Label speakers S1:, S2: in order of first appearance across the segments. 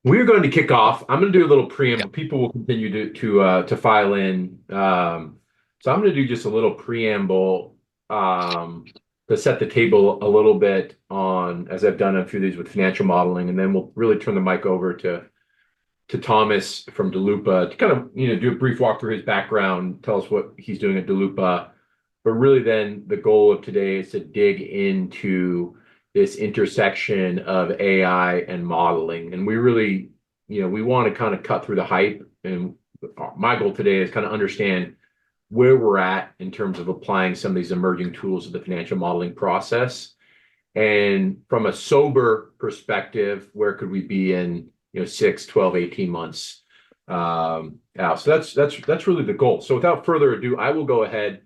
S1: We're going to kick off. I'm going to do a little
S2: Yeah.
S1: preamble. People will continue to file in. So I'm going to do just a little preamble to set the table a little bit on, as I've done a few of these with financial modeling, and then we'll really turn the mic over to Thomas from Daloopa to kind of do a brief walk through his background, tell us what he's doing at Daloopa. But really, then the goal of today is to dig into this intersection of AI and modeling. And we really, we want to kind of cut through the hype. And my goal today is kind of understand where we're at in terms of applying some of these emerging tools of the financial modeling process. And from a sober perspective, where could we be in, 6, 12, 18 months out? So that's really the goal. So without further ado, I will go ahead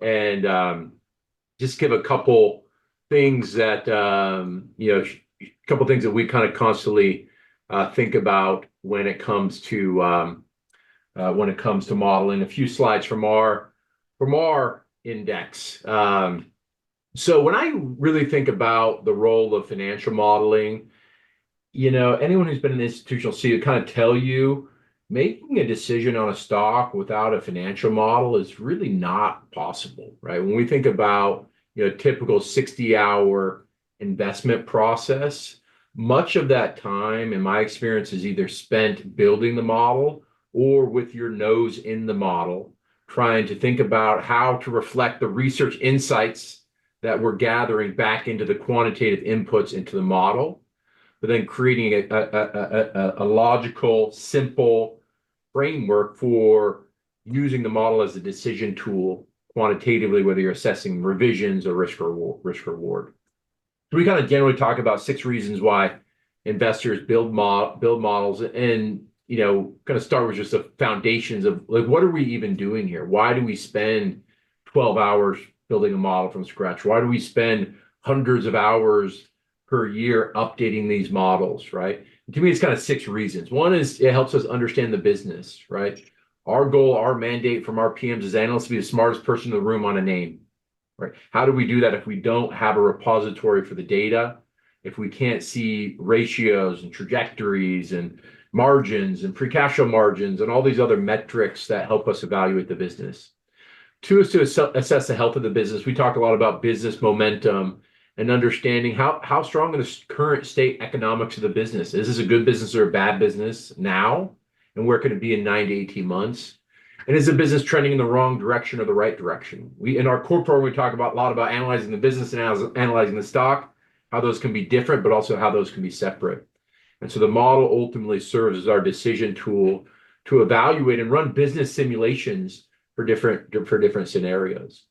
S1: and just give a couple things that a couple things that we kind of constantly think about when it comes to modeling. A few slides from our index. So when I really think about the role of financial modeling, anyone who's been in institutional C would kind of tell you making a decision on a stock without a financial model is really not possible, right? When we think about, typical 60-hour investment process, much of that time, in my experience, is either spent building the model or with your nose in the model, trying to think about how to reflect the research insights that we're gathering back into the quantitative inputs into the model, but then creating a logical, simple framework for using the model as a decision tool quantitatively, whether you're assessing revisions or risk reward. So we kind of generally talk about 6 reasons why investors build models, and kind of start with just the foundations of, like, what are we even doing here? Why do we spend 12 hours building a model from scratch? Why do we spend hundreds of hours per year updating these models, right? And to me, it's kind of 6 reasons. One is it helps us understand the business, right? Our goal, our mandate from our PMs as analysts to be the smartest person in the room on a name, right? How do we do that if we don't have a repository for the data? If we can't see ratios and trajectories and margins and free cash flow margins and all these other metrics that help us evaluate the business. 2 is to assess the health of the business. We talk a lot about business momentum and understanding how strong are the current state economics of the business. Is this a good business or a bad business now? And where could it be in 9 to 18 months? And is the business trending in the wrong direction or the right direction? We, in our core program, we talk about a lot about analyzing the business and analyzing the stock, how those can be different, but also how those can be separate. And so the model ultimately serves as our decision tool to evaluate and run business simulations for different scenarios.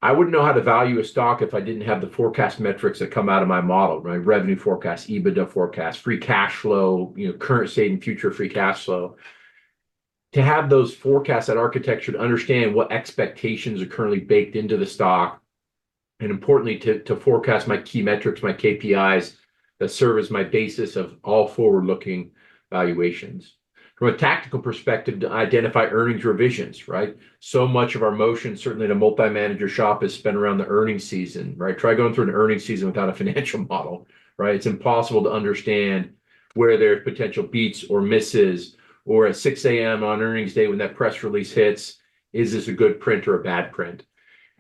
S1: I wouldn't know how to value a stock if I didn't have the forecast metrics that come out of my model, right? Revenue forecast, EBITDA forecast, free cash flow, current state and future free cash flow. To have those forecasts, that architecture, to understand what expectations are currently baked into the stock, and importantly, to forecast my key metrics, my KPIs that serve as my basis of all forward-looking valuations. From a tactical perspective, to identify earnings revisions, right? So much of our motion, certainly in a multi-manager shop, is spent around the earnings season, right? Try going through an earnings season without a financial model, right? It's impossible to understand where there's potential beats or misses, or at 6 a.m. on earnings day when that press release hits, is this a good print or a bad print?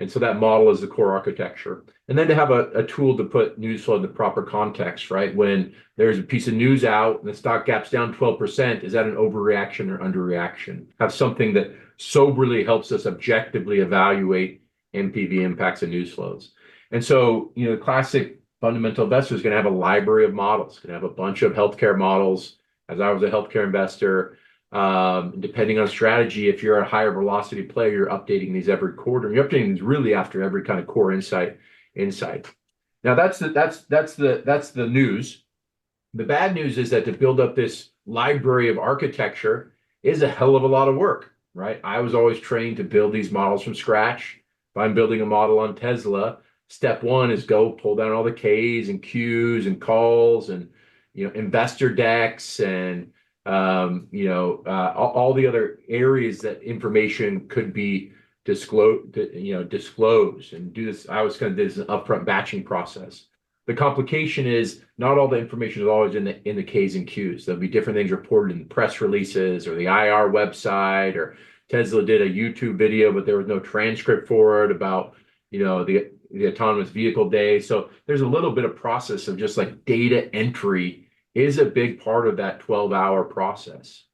S1: And so that model is the core architecture. And then to have a tool to put news flow in the proper context, right? When there's a piece of news out and the stock gap's down 12%, is that an overreaction or underreaction? Have something that soberly helps us objectively evaluate NPV impacts of news flows. And so, the classic fundamental investor is going to have a library of models, going to have a bunch of healthcare models. As I was a healthcare investor, depending on strategy, if you're a higher velocity player, you're updating these every quarter. You're updating these really after every kind of core insight. Now that's the news. The bad news is that to build up this library of architecture is a hell of a lot of work, right? I was always trained to build these models from scratch. If I'm building a model on Tesla, step one is go pull down all the K's and Q's and calls and investor decks and all the other areas that information could be disclosed and do this. I was kind of did this an upfront batching process. The complication is not all the information is always in the K's and Q's. There'll be different things reported in the press releases or the IR website, or Tesla did a YouTube video, but there was no transcript for it about, the autonomous vehicle day. So there's a little bit of process of just like data entry is a big part of that 12-hour process.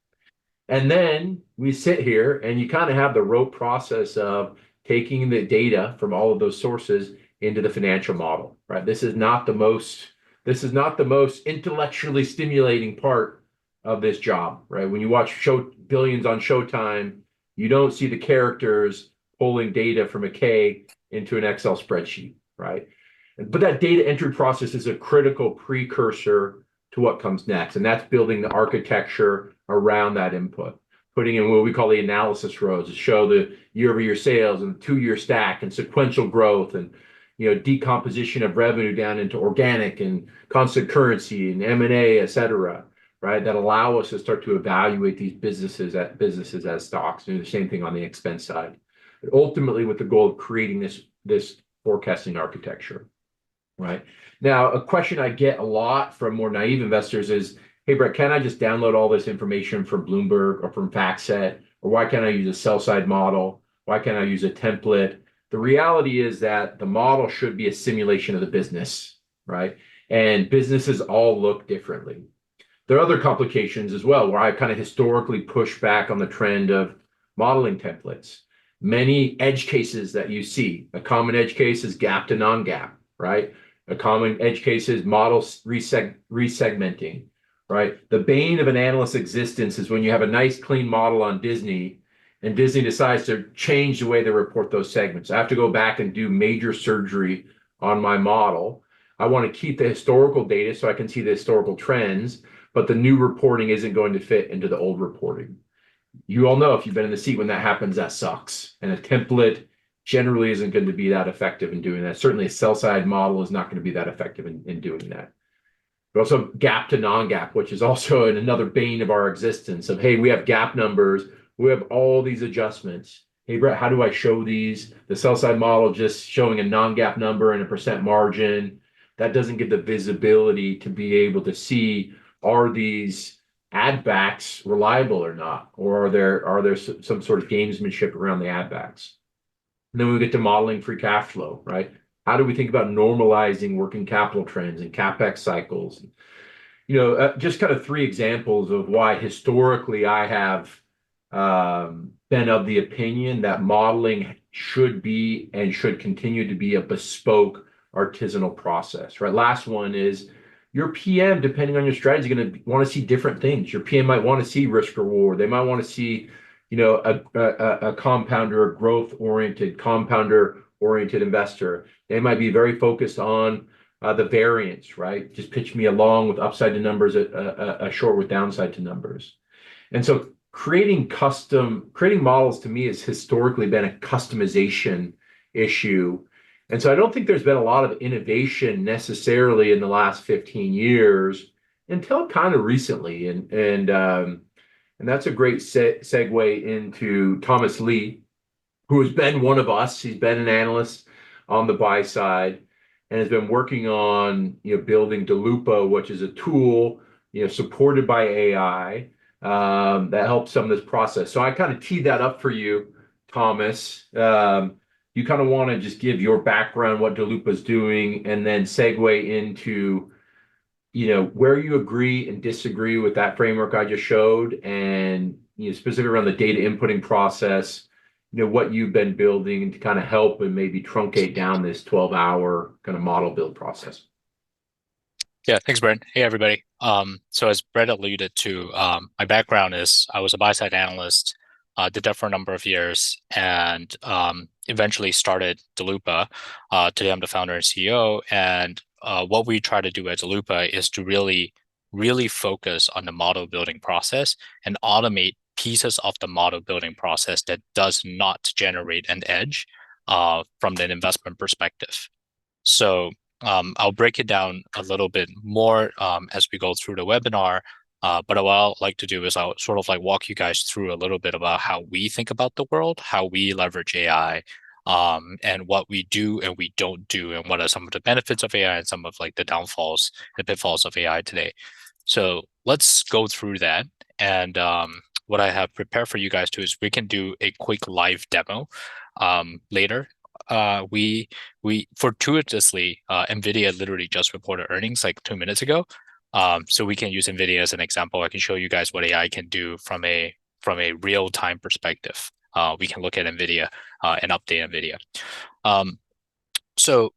S1: And then we sit here and you kind of have the rote process of taking the data from all of those sources into the financial model, right? This is not the most intellectually stimulating part of this job, right? When you watch show Billions on Showtime, you don't see the characters pulling data from a K into an Excel spreadsheet, right? But that data entry process is a critical precursor to what comes next. And that's building the architecture around that input, putting in what we call the analysis rows to show the year-over-year sales and 2-year stack and sequential growth, and decomposition of revenue down into organic and constant currency and M&A, et cetera, right? That allow us to start to evaluate these businesses as stocks. Do the same thing on the expense side, but ultimately with the goal of creating this forecasting architecture. Right. Now, a question I get a lot from more naive investors is, hey, Brett, can I just download all this information from Bloomberg or from FactSet? Or why can't I use a sell side model? Why can't I use a template? The reality is that the model should be a simulation of the business, right? And businesses all look differently. There are other complications as well, where I kind of historically push back on the trend of modeling templates. Many edge cases that you see, a common edge case is GAAP to non-GAAP, right? A common edge case is model resegmenting, right? The bane of an analyst's existence is when you have a nice clean model on Disney and Disney decides to change the way they report those segments. I have to go back and do major surgery on my model. I want to keep the historical data so I can see the historical trends, but the new reporting isn't going to fit into the old reporting. You all know, if you've been in the seat when that happens, that sucks. And a template generally isn't going to be that effective in doing that. Certainly a sell side model is not going to be that effective in doing that. But also GAAP to non-GAAP, which is also another bane of our existence of, hey, we have GAAP numbers, we have all these adjustments. Hey, Brett, how do I show these? The sell side model just showing a non-GAAP number and a percent margin. That doesn't give the visibility to be able to see, are these add backs reliable or not? Or are there some sort of gamesmanship around the add backs? And then we get to modeling free cash flow, right? How do we think about normalizing working capital trends and CapEx cycles? Just kind of 3 examples of why historically I have been of the opinion that modeling should be and should continue to be a bespoke artisanal process, right? Last one is your PM, depending on your strategy, is going to want to see different things. Your PM might want to see risk reward. They might want to see a compounder, a growth-oriented, compounder-oriented investor. They might be very focused on the variance, right? Just pitch me along with upside to numbers, a short with downside to numbers. And so creating models to me has historically been a customization issue. And so I don't think there's been a lot of innovation necessarily in the last 15 years until kind of recently. And that's a great segue into Thomas Lee, who has been one of us. He's been an analyst on the buy side and has been working on building Daloopa, which is a tool supported by AI that helps some of this process. So I kind of teed that up for you, Thomas. You kind of want to just give your background, what Daloopa is doing, and then segue into where you agree and disagree with that framework I just showed, and specifically around the data inputting process, what you've been building to kind of help and maybe truncate down this 12-hour kind of model build process.
S2: Yeah, thanks, Brent. Hey, everybody. So as Brett alluded to, my background is I was a buy-side analyst, did that for a number of years, and eventually started Daloopa. Today, I'm the founder and CEO, and what we try to do at Daloopa is to really focus on the model building process and automate pieces of the model building process that does not generate an edge from an investment perspective. So I'll break it down a little bit more as we go through the webinar. But what I'll like to do is I'll sort of like walk you guys through a little bit about how we think about the world, how we leverage AI, and what we do and we don't do, and what are some of the benefits of AI and some of like the downfalls and pitfalls of AI today. So let's go through that. And what I have prepared for you guys too is we can do a quick live demo later. We fortuitously Nvidia literally just reported earnings like 2 minutes ago. So we can use Nvidia as an example. I can show you guys what AI can do from a real time perspective. We can look at Nvidia and update Nvidia. Um, so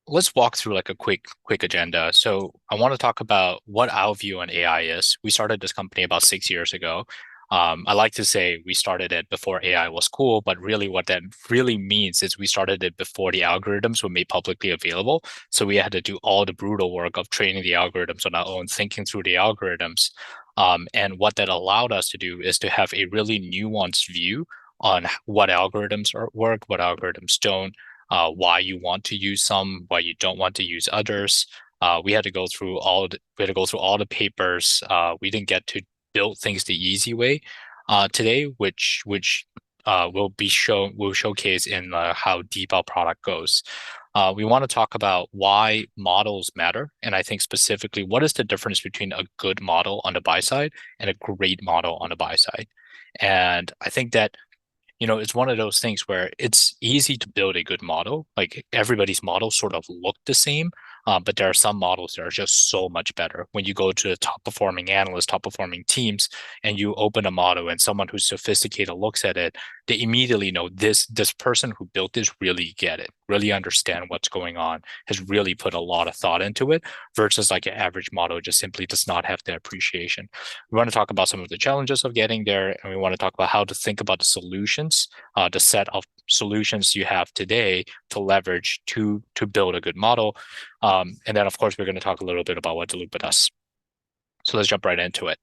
S2: let's walk through like a quick agenda. So I want to talk about what our view on AI is. We started this company about 6 years ago. I like to say we started it before AI was cool, but really what that really means is we started it before the algorithms were made publicly available. So we had to do all the brutal work of training the algorithms on our own, thinking through the algorithms. And what that allowed us to do is to have a really nuanced view on what algorithms work, what algorithms don't, why you want to use some, why you don't want to use others. We had to go through all the papers. We didn't get to build things the easy way today, which will showcase in how deep our product goes. We want to talk about why models matter, and I think specifically what is the difference between a good model on the buy side and a great model on the buy side. And I think that it's one of those things where it's easy to build a good model. Like everybody's models sort of look the same, but there are some models that are just so much better. When you go to the top performing analysts, top performing teams, and you open a model and someone who's sophisticated looks at it, they immediately know this person who built this really get it, really understand what's going on, has really put a lot of thought into it, versus like an average model just simply does not have the appreciation. We want to talk about some of the challenges of getting there, and we want to talk about how to think about the solutions, the set of solutions you have today to leverage to build a good model. And then, of course, we're going to talk a little bit about what Daloopa does. So let's jump right into it.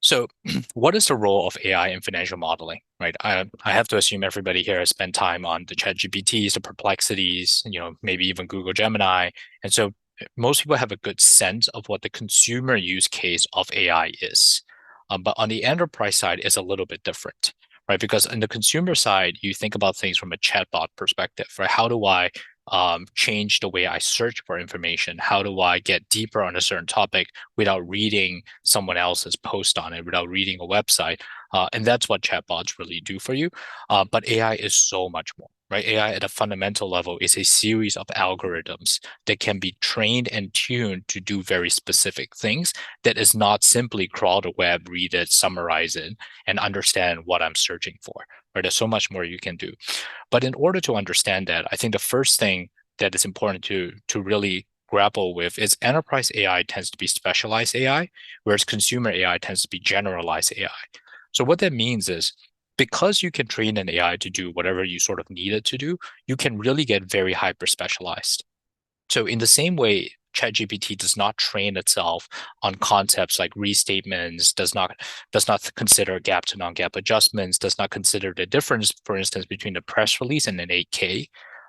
S2: So, what is the role of AI in financial modeling, right? I have to assume everybody here has spent time on the ChatGPTs, the Perplexities, maybe even Google Gemini. And so most people have a good sense of what the consumer use case of AI is. But on the enterprise side, it's a little bit different, right? Because on the consumer side, you think about things from a chatbot perspective, right? How do I change the way I search for information? How do I get deeper on a certain topic without reading someone else's post on it, without reading a website? And that's what chatbots really do for you. But AI is so much more, right? AI at a fundamental level is a series of algorithms that can be trained and tuned to do very specific things that is not simply crawl the web, read it, summarize it, and understand what I'm searching for. Right? There's so much more you can do. But in order to understand that, I think the first thing that is important to really grapple with is enterprise AI tends to be specialized AI, whereas consumer AI tends to be generalized AI. So what that means is because you can train an AI to do whatever you sort of need it to do, you can really get very hyper specialized. So in the same way, ChatGPT does not train itself on concepts like restatements, does not consider gap to non-gap adjustments, does not consider the difference, for instance, between a press release and an 8K,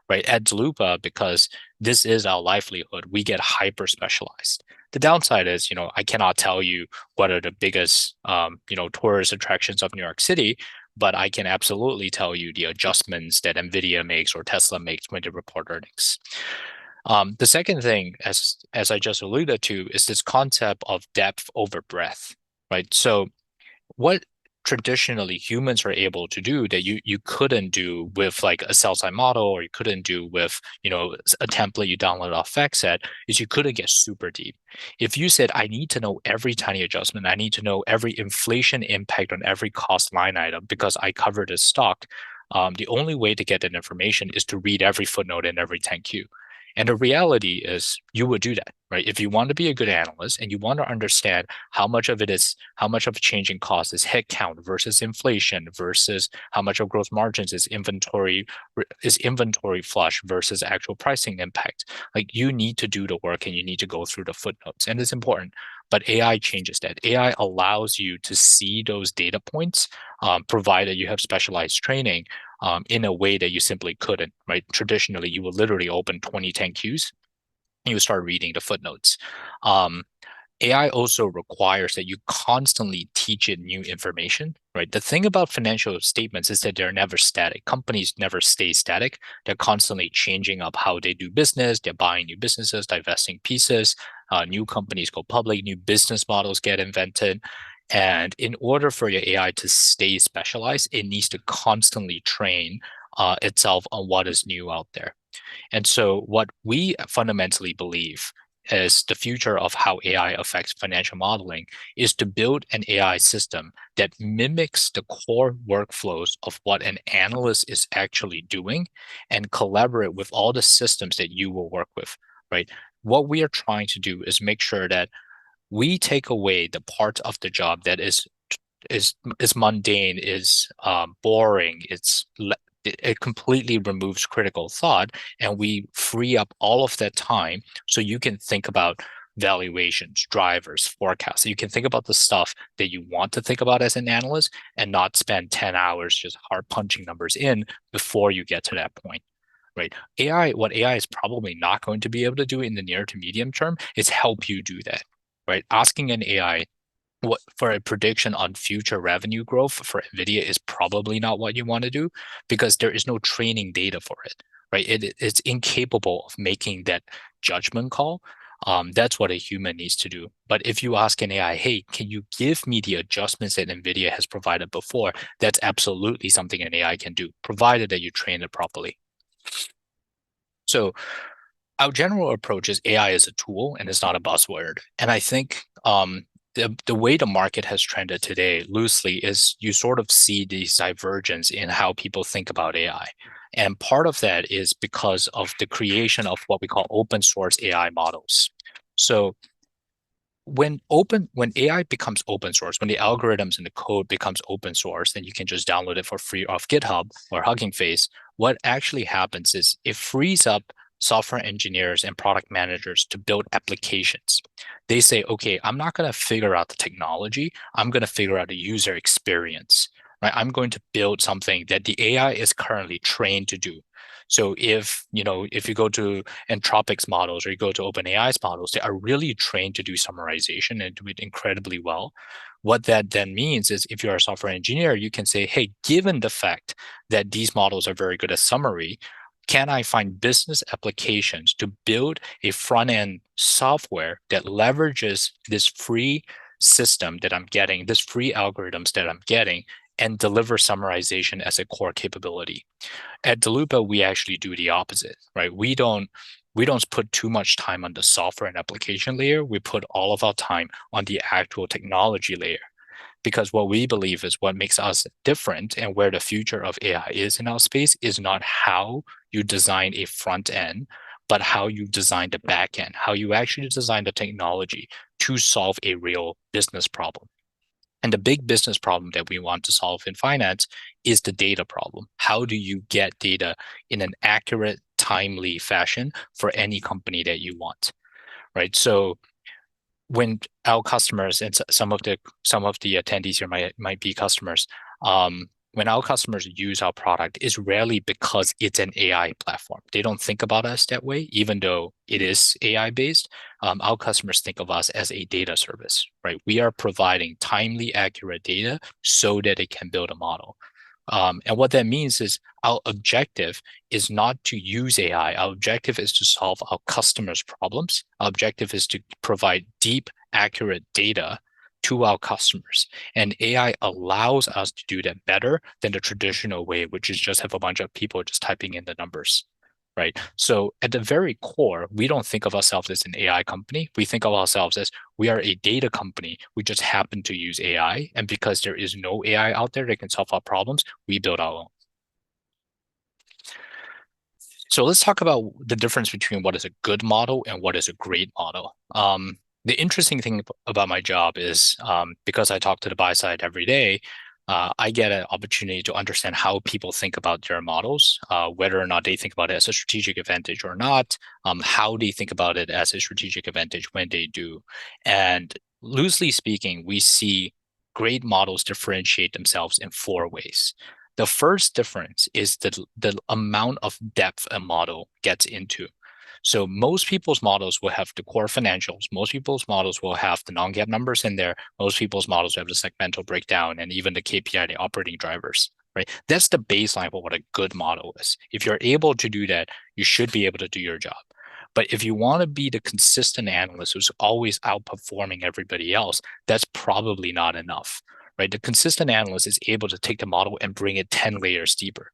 S2: right? At Daloopa, because this is our livelihood, we get hyper specialized. The downside is, I cannot tell you what are the biggest, tourist attractions of New York City, but I can absolutely tell you the adjustments that Nvidia makes or Tesla makes when they report earnings. The second thing, as I just alluded to, is this concept of depth over breadth, right? So what traditionally humans are able to do that you couldn't do with like a sell side model, or you couldn't do with a template you download off FactSet, is you couldn't get super deep. If you said I need to know every tiny adjustment, I need to know every inflation impact on every cost line item because I covered this stock, the only way to get that information is to read every footnote in every 10Q. And the reality is you would do that, right? If you want to be a good analyst and you want to understand how much of a changing cost is headcount versus inflation versus how much of gross margins is inventory flush versus actual pricing impact. Like you need to do the work and you need to go through the footnotes. And it's important. But AI changes that. AI allows you to see those data points, provided you have specialized training, in a way that you simply couldn't, right? Traditionally, you would literally open 20 10 Qs and you would start reading the footnotes. AI also requires that you constantly teach it new information, right? The thing about financial statements is that they're never static. Companies never stay static. They're constantly changing up how they do business. They're buying new businesses, divesting pieces. New companies go public, new business models get invented. And in order for your AI to stay specialized, it needs to constantly train itself on what is new out there. And so, what we fundamentally believe is the future of how AI affects financial modeling is to build an AI system that mimics the core workflows of what an analyst is actually doing and collaborate with all the systems that you will work with, right? What we are trying to do is make sure that we take away the part of the job that is mundane, is boring, it completely removes critical thought, and we free up all of that time so you can think about valuations, drivers, forecasts. You can think about the stuff that you want to think about as an analyst and not spend 10 hours just hard punching numbers in before you get to that point. Right. What AI is probably not going to be able to do in the near to medium term is help you do that. Right. Asking an AI what for a prediction on future revenue growth for Nvidia is probably not what you want to do because there is no training data for it, right? It's incapable of making that judgment call. That's what a human needs to do. But if you ask an AI, hey, can you give me the adjustments that Nvidia has provided before? That's absolutely something an AI can do, provided that you train it properly. So our general approach is AI is a tool and it's not a buzzword. And I think the way the market has trended today loosely is you sort of see these divergence in how people think about AI. And part of that is because of the creation of what we call open source AI models. So when AI becomes open source, when the algorithms and the code becomes open source, then you can just download it for free off GitHub or Hugging Face. What actually happens is it frees up software engineers and product managers to build applications. They say, okay, I'm not going to figure out the technology. I'm going to figure out the user experience. Right? I'm going to build something that the AI is currently trained to do. So if you go to Anthropic's models or you go to OpenAI's models, they are really trained to do summarization and do it incredibly well. What that then means is if you're a software engineer, you can say, hey, given the fact that these models are very good at summary, can I find business applications to build a front-end software that leverages this free system that I'm getting, this free algorithms that I'm getting, and deliver summarization as a core capability? At Daloopa, we actually do the opposite, right? We don't put too much time on the software and application layer. We put all of our time on the actual technology layer because what we believe is what makes us different and where the future of AI is in our space is not how you design a front end, but how you design the back end, how you actually design the technology to solve a real business problem. And the big business problem that we want to solve in finance is the data problem. How do you get data in an accurate, timely fashion for any company that you want, right? So when our customers and some of the attendees here might be customers, when our customers use our product, it's rarely because it's an AI platform. They don't think about us that way, even though it is AI based. Our customers think of us as a data service, right? We are providing timely, accurate data so that it can build a model. And what that means is our objective is not to use AI. Our objective is to solve our customers' problems. Our objective is to provide deep, accurate data to our customers. And AI allows us to do that better than the traditional way, which is just have a bunch of people just typing in the numbers. Right. So at the very core, we don't think of ourselves as an AI company. We think of ourselves as we are a data company. We just happen to use AI. And because there is no AI out there that can solve our problems, we build our own. So let's talk about the difference between what is a good model and what is a great model. The interesting thing about my job is because I talk to the buy side every day, I get an opportunity to understand how people think about their models, whether or not they think about it as a strategic advantage or not, how they think about it as a strategic advantage when they do. And loosely speaking, we see great models differentiate themselves in four ways. The first difference is the amount of depth a model gets into. So most people's models will have the core financials. Most people's models will have the non-GAAP numbers in there. Most people's models have the segmental breakdown and even the KPI, the operating drivers, right? That's the baseline for what a good model is. If you're able to do that, you should be able to do your job. But if you want to be the consistent analyst who's always outperforming everybody else, that's probably not enough, right? The consistent analyst is able to take the model and bring it 10 layers deeper.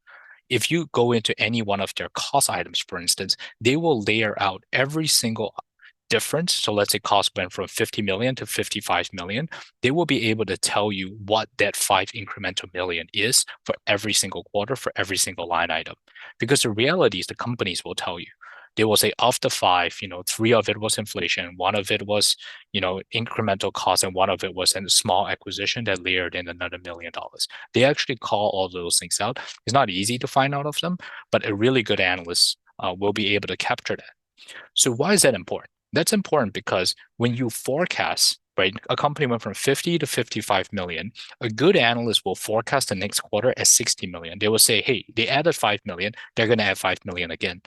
S2: If you go into any one of their cost items, for instance, they will layer out every single difference. So let's say cost went from 50 million to 55 million. They will be able to tell you what that 5 incremental million is for every single quarter, for every single line item. Because the reality is the companies will tell you. They will say of the five, 3 of it was inflation, one of it was, incremental cost, and one of it was a small acquisition that layered in another $1 million. They actually call all those things out. It's not easy to find out of them, but a really good analyst will be able to capture that. So why is that important? That's important because when you forecast, right, a company went from 50 to 55 million, a good analyst will forecast the next quarter at 60 million. They will say, hey, they added 5 million, they're going to add 5 million again.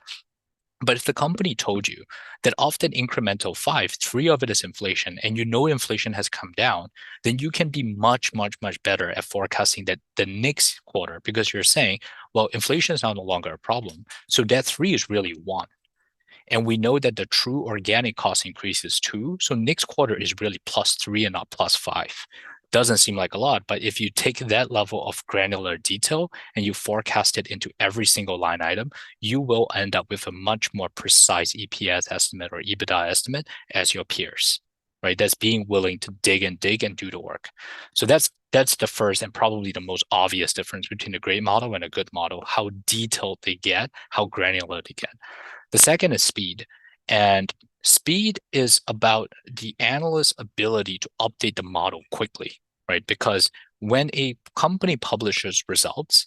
S2: But if the company told you that of that incremental 5, 3 of it is inflation, and inflation has come down, then you can be much, much, much better at forecasting that the next quarter, because you're saying, well, inflation is now no longer a problem. So that 3 is really 1. And we know that the true organic cost increase is 2. So next quarter is really +3 and not +5. Doesn't seem like a lot, but if you take that level of granular detail and you forecast it into every single line item, you will end up with a much more precise EPS estimate or EBITDA estimate as your peers, right? That's being willing to dig and do the work. So that's the first and probably the most obvious difference between a great model and a good model, how detailed they get, how granular they get. The second is speed. And speed is about the analyst's ability to update the model quickly, right? Because when a company publishes results,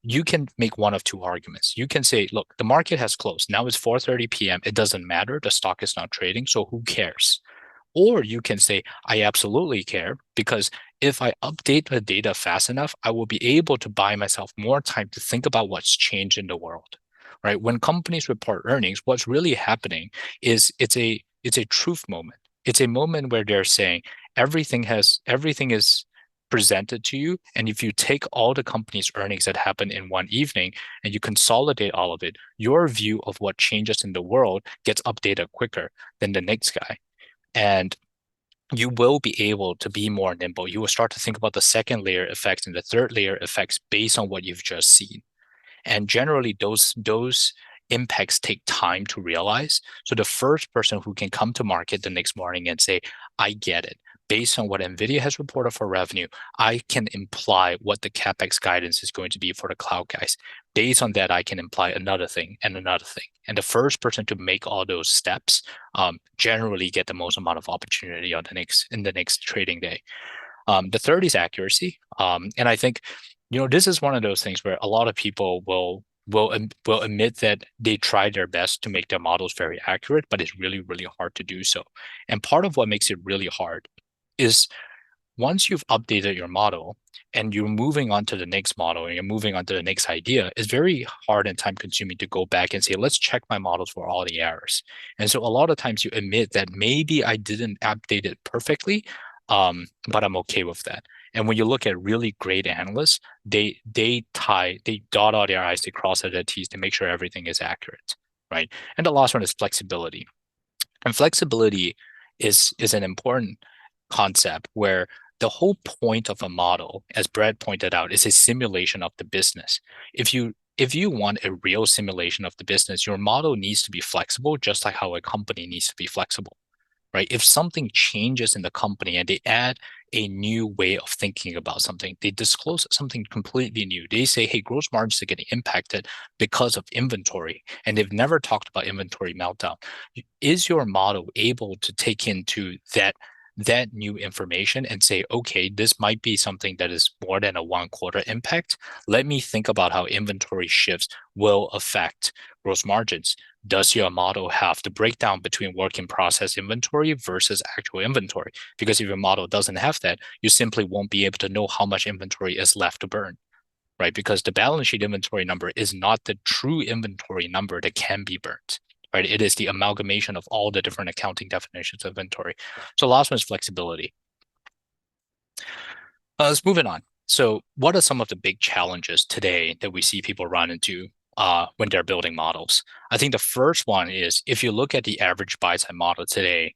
S2: you can make one of two arguments. You can say, look, the market has closed. Now it's 4:30 p.m. It doesn't matter. The stock is not trading. So who cares? Or you can say, I absolutely care because if I update the data fast enough, I will be able to buy myself more time to think about what's changed in the world, right? When companies report earnings, what's really happening is it's a truth moment. It's a moment where they're saying everything is presented to you. And if you take all the company's earnings that happen in one evening and you consolidate all of it, your view of what changes in the world gets updated quicker than the next guy. And you will be able to be more nimble. You will start to think about the second layer effects and the third layer effects based on what you've just seen. And generally, those impacts take time to realize. So the first person who can come to market the next morning and say, I get it. Based on what Nvidia has reported for revenue, I can imply what the CapEx guidance is going to be for the cloud guys. Based on that, I can imply another thing and another thing. And the first person to make all those steps generally get the most amount of opportunity in the next trading day. The third is accuracy. And I think, this is one of those things where a lot of people will admit that they try their best to make their models very accurate, but it's really, really hard to do so. And part of what makes it really hard is once you've updated your model and you're moving on to the next model and you're moving on to the next idea, it's very hard and time consuming to go back and say, let's check my models for all the errors. And so a lot of times you admit that maybe I didn't update it perfectly, but I'm okay with that. And when you look at really great analysts, they dot all their I's, they cross all their T's to make sure everything is accurate, right? And the last one is flexibility. And flexibility is an important concept where the whole point of a model, as Brad pointed out, is a simulation of the business. If you want a real simulation of the business, your model needs to be flexible, just like how a company needs to be flexible, right? If something changes in the company and they add a new way of thinking about something, they disclose something completely new. They say, hey, gross margins are getting impacted because of inventory, and they've never talked about inventory meltdown. Is your model able to take into that new information and say, okay, this might be something that is more than a 1/4 impact. Let me think about how inventory shifts will affect gross margins. Does your model have the breakdown between work in process inventory versus actual inventory? Because if your model doesn't have that, you simply won't be able to know how much inventory is left to burn, right? Because the balance sheet inventory number is not the true inventory number that can be burnt. right? It is the amalgamation of all the different accounting definitions of inventory. So the last one is flexibility. Let's move it on. So, what are some of the big challenges today that we see people run into when they're building models? I think the first one is if you look at the average buy-side model today,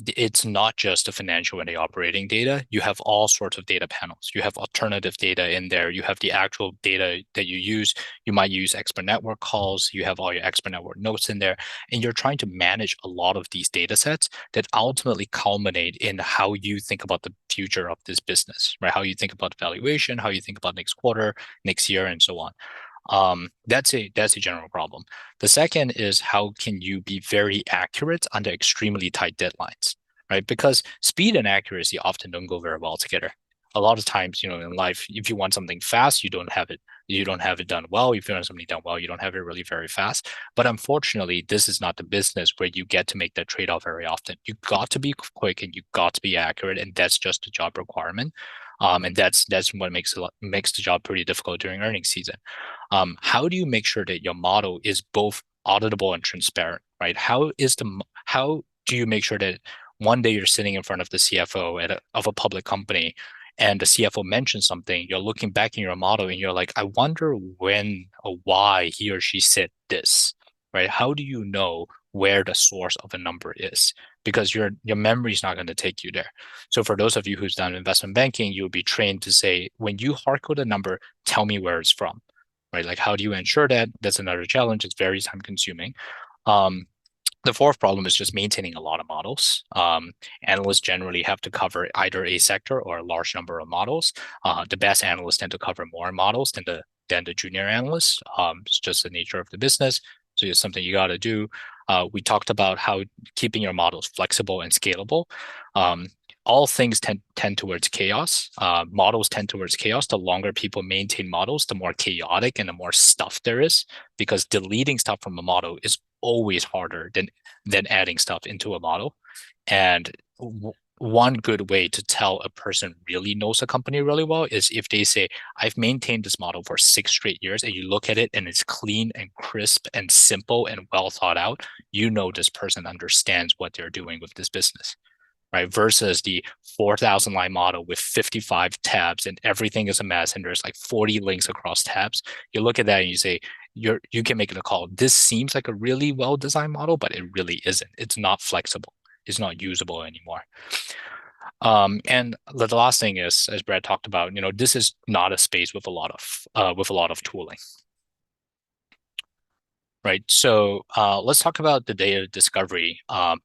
S2: it's not just the financial and the operating data. You have all sorts of data panels. You have alternative data in there. You have the actual data that you use. You might use expert network calls. You have all your expert network notes in there. And you're trying to manage a lot of these data sets that ultimately culminate in how you think about the future of this business, right? How you think about valuation, how you think about next quarter, next year, and so on. That's a general problem. The second is how can you be very accurate under extremely tight deadlines, right? Because speed and accuracy often don't go very well together. A lot of times, in life, if you want something fast, you don't have it. You don't have it done well. If you want something done well, you don't have it really very fast. But unfortunately, this is not the business where you get to make that trade-off very often. You got to be quick and you got to be accurate, and that's just a job requirement. And that's what makes the job pretty difficult during earnings season. How do you make sure that your model is both auditable and transparent, right? How do you make sure that one day you're sitting in front of the CFO of a public company and the CFO mentions something, you're looking back in your model and you're like, I wonder when or why he or she said this, right? How do you know where the source of a number is? Because your memory is not going to take you there. So for those of you who's done investment banking, you'll be trained to say, when you hard code a number, tell me where it's from, right? Like, how do you ensure that? That's another challenge. It's very time consuming. Um, the fourth problem is just maintaining a lot of models. Analysts generally have to cover either a sector or a large number of models. The best analysts tend to cover more models than the junior analysts. It's just the nature of the business. So it's something you got to do. We talked about how keeping your models flexible and scalable. Um, all things tend towards chaos. Models tend towards chaos. The longer people maintain models, the more chaotic and the more stuff there is, because deleting stuff from a model is always harder than adding stuff into a model. And one good way to tell a person really knows a company really well is if they say, I've maintained this model for 6 straight years, and you look at it and it's clean and crisp and simple and well thought out, you know this person understands what they're doing with this business, right? Versus the 4,000 line model with 55 tabs and everything is a mess and there's like 40 links across tabs. You look at that and you say, you can make it a call. This seems like a really well-designed model, but it really isn't. It's not flexible. It's not usable anymore. And the last thing is, as Brad talked about, this is not a space with a lot of tooling, right? So let's talk about the data discovery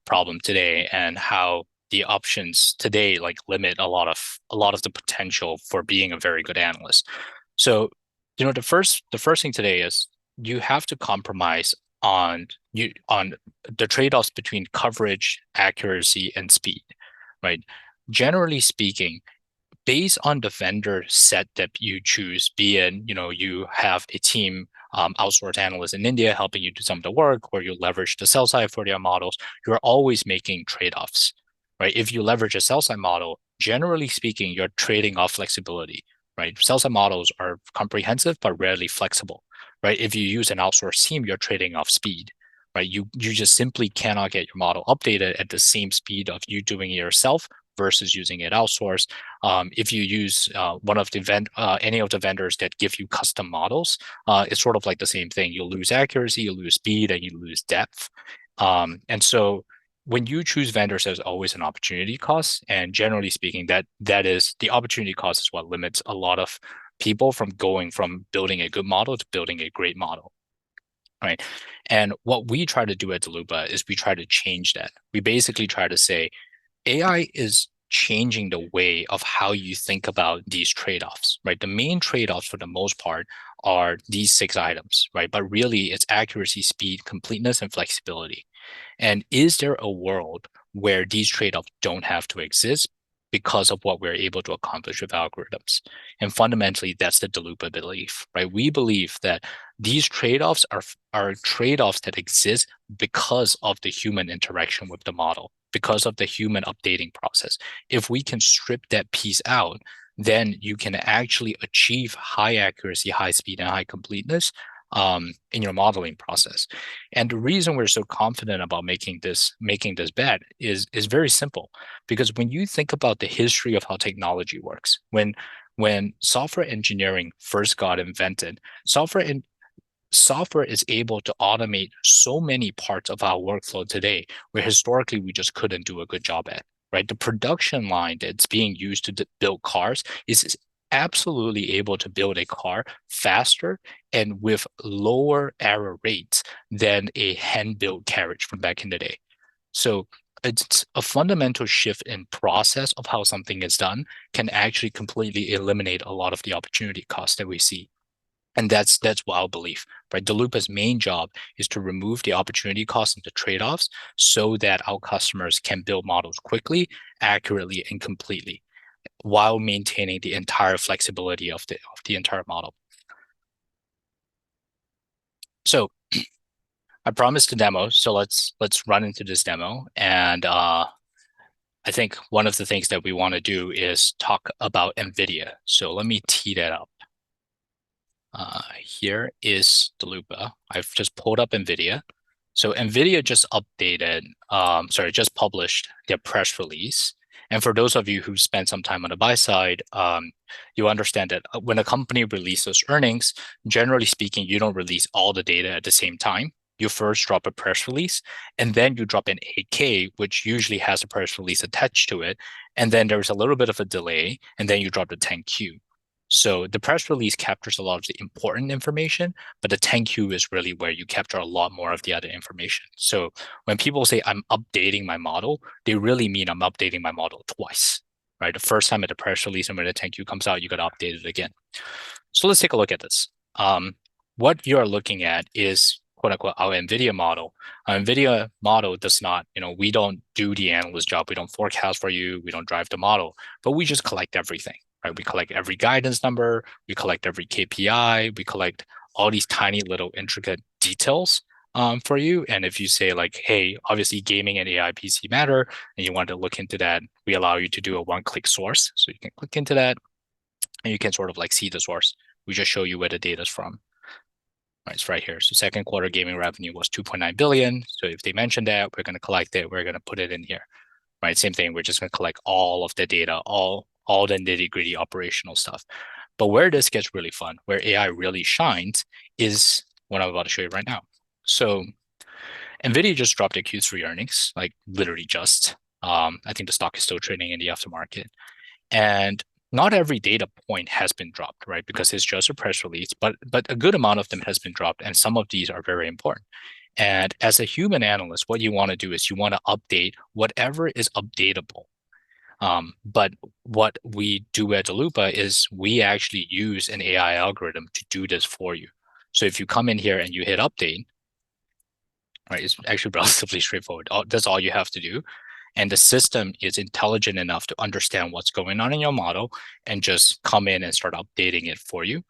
S2: problem today and how the options today like limit a lot of the potential for being a very good analyst. So, the first thing today is you have to compromise on the trade-offs between coverage, accuracy, and speed, right? Generally speaking, based on the vendor set that you choose, be it, you have a team outsourced analysts in India helping you do some of the work, or you leverage the sell side for their models, you're always making trade-offs, right? If you leverage a sell side model, generally speaking, you're trading off flexibility, right? Sell side models are comprehensive but rarely flexible, right? If you use an outsourced team, you're trading off speed, right? You just simply cannot get your model updated at the same speed of you doing it yourself versus using it outsourced. If you use any of the vendors that give you custom models, it's sort of like the same thing. You'll lose accuracy, you lose speed, and you lose depth. And so when you choose vendors, there's always an opportunity cost. And generally speaking, that is the opportunity cost is what limits a lot of people from going from building a good model to building a great model. Right. And what we try to do at Daloopa is we try to change that. We basically try to say, AI is changing the way of how you think about these trade-offs, right? The main trade-offs for the most part are these 6 items, right? But really it's accuracy, speed, completeness, and flexibility. And is there a world where these trade-offs don't have to exist because of what we're able to accomplish with algorithms? And fundamentally, that's the Daloopa belief, right? We believe that these trade-offs are trade-offs that exist because of the human interaction with the model, because of the human updating process. If we can strip that piece out, then you can actually achieve high accuracy, high speed, and high completeness in your modeling process. And the reason we're so confident about making this bet is very simple. Because when you think about the history of how technology works, when software engineering first got invented, software is able to automate so many parts of our workflow today where historically we just couldn't do a good job at, right? The production line that's being used to build cars is absolutely able to build a car faster and with lower error rates than a hand-built carriage from back in the day. So it's a fundamental shift in process of how something is done can actually completely eliminate a lot of the opportunity costs that we see. And that's wild belief, right? Daloopa's main job is to remove the opportunity costs and the trade-offs so that our customers can build models quickly, accurately, and completely while maintaining the entire flexibility of the entire model. So I promised a demo, so let's run into this demo. And I think one of the things that we want to do is talk about Nvidia. So let me tee that up. Here is Daloopa. I've just pulled up Nvidia. So Nvidia just just published their press release. And for those of you who spent some time on the buy side, you understand that when a company releases earnings, generally speaking, you don't release all the data at the same time. You first drop a press release, and then you drop an 8K, which usually has a press release attached to it. And then there's a little bit of a delay, and then you drop the 10Q. So the press release captures a lot of the important information, but the 10Q is really where you capture a lot more of the other information. So when people say I'm updating my model, they really mean I'm updating my model twice, right? The first time at the press release and when the 10Q comes out, you got to update it again. So let's take a look at this. What you're looking at is quote unquote our NVIDIA model. Our NVIDIA model does not, we don't do the analyst job. We don't forecast for you. We don't drive the model, but we just collect everything, right? We collect every guidance number. We collect every KPI. We collect all these tiny little intricate details for you. And if you say like, hey, obviously gaming and AI PC matter, and you want to look into that, we allow you to do a one-click source. So you can click into that and you can sort of like see the source. We just show you where the data is from. Right, it's right here. So second quarter gaming revenue was 2.9 billion. So if they mention that, we're going to collect it. We're going to put it in here. Right, same thing. We're just going to collect all of the data, all the nitty-gritty operational stuff. But where this gets really fun, where AI really shines, is what I'm about to show you right now. So Nvidia just dropped their Q3 earnings, like literally just. I think the stock is still trading in the aftermarket. And not every data point has been dropped, right? Because it's just a press release, but a good amount of them has been dropped, and some of these are very important. And as a human analyst, what you want to do is you want to update whatever is updatable. But what we do at Daloopa is we actually use an AI algorithm to do this for you. So if you come in here and you hit update, right, it's actually relatively straightforward. That's all you have to do. And the system is intelligent enough to understand what's going on in your model and just come in and start updating it for you.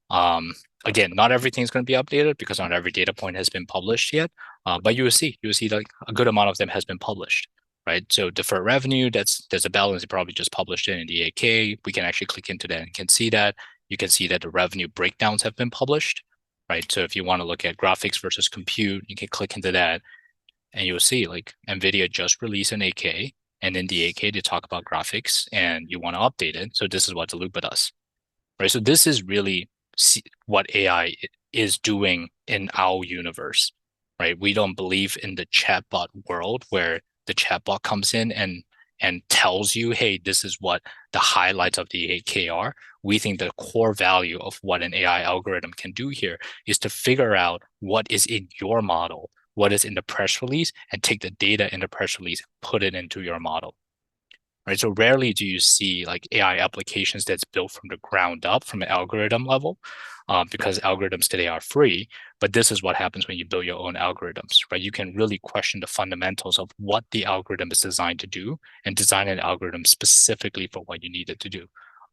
S2: Again, not everything is going to be updated because not every data point has been published yet, but you will see like a good amount of them has been published, right? So deferred revenue, there's a balance. They probably just published it in the 8K. We can actually click into that and can see that. You can see that the revenue breakdowns have been published, right? So if you want to look at graphics versus compute, you can click into that and you'll see like Nvidia just released an 8K, and in the 8K they talk about graphics, and you want to update it. So this is what Daloopa does, right? So this is really what AI is doing in our universe, right? We don't believe in the chatbot world where the chatbot comes in and tells you, hey, this is what the highlights of the 8K are. We think the core value of what an AI algorithm can do here is to figure out what is in your model, what is in the press release, and take the data in the press release, put it into your model. Right. So rarely do you see like AI applications that's built from the ground up from an algorithm level, because algorithms today are free. But this is what happens when you build your own algorithms, right? You can really question the fundamentals of what the algorithm is designed to do and design an algorithm specifically for what you need it to do.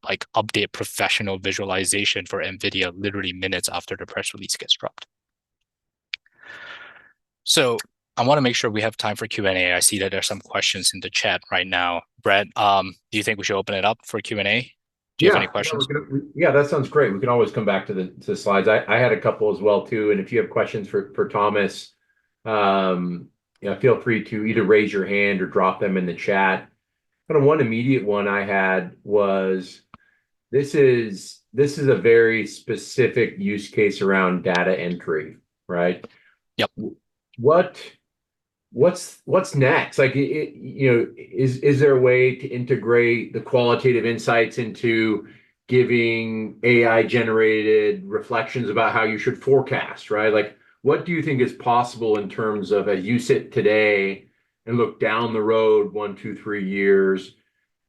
S2: Like update professional visualization for NVIDIA literally minutes after the press release gets dropped. So I want to make sure we have time for Q&A. I see that there's some questions in the chat right now. Brett, do you think we should open it up for Q&A? Do you have any
S1: Yeah,
S2: questions?
S1: yeah, that sounds great. We can always come back to the slides. I had a couple as well too, and if you have questions for Thomas, um, yeah, feel free to either raise your hand or drop them in the chat. Kind of one immediate one I had was this is a very specific use case around data entry, right?
S2: Yep.
S1: What what's next? Like, is there a way to integrate the qualitative insights into giving AI generated reflections about how you should forecast, right? Like, what do you think is possible in terms of as you sit today and look down the road 1, 2, 3 years?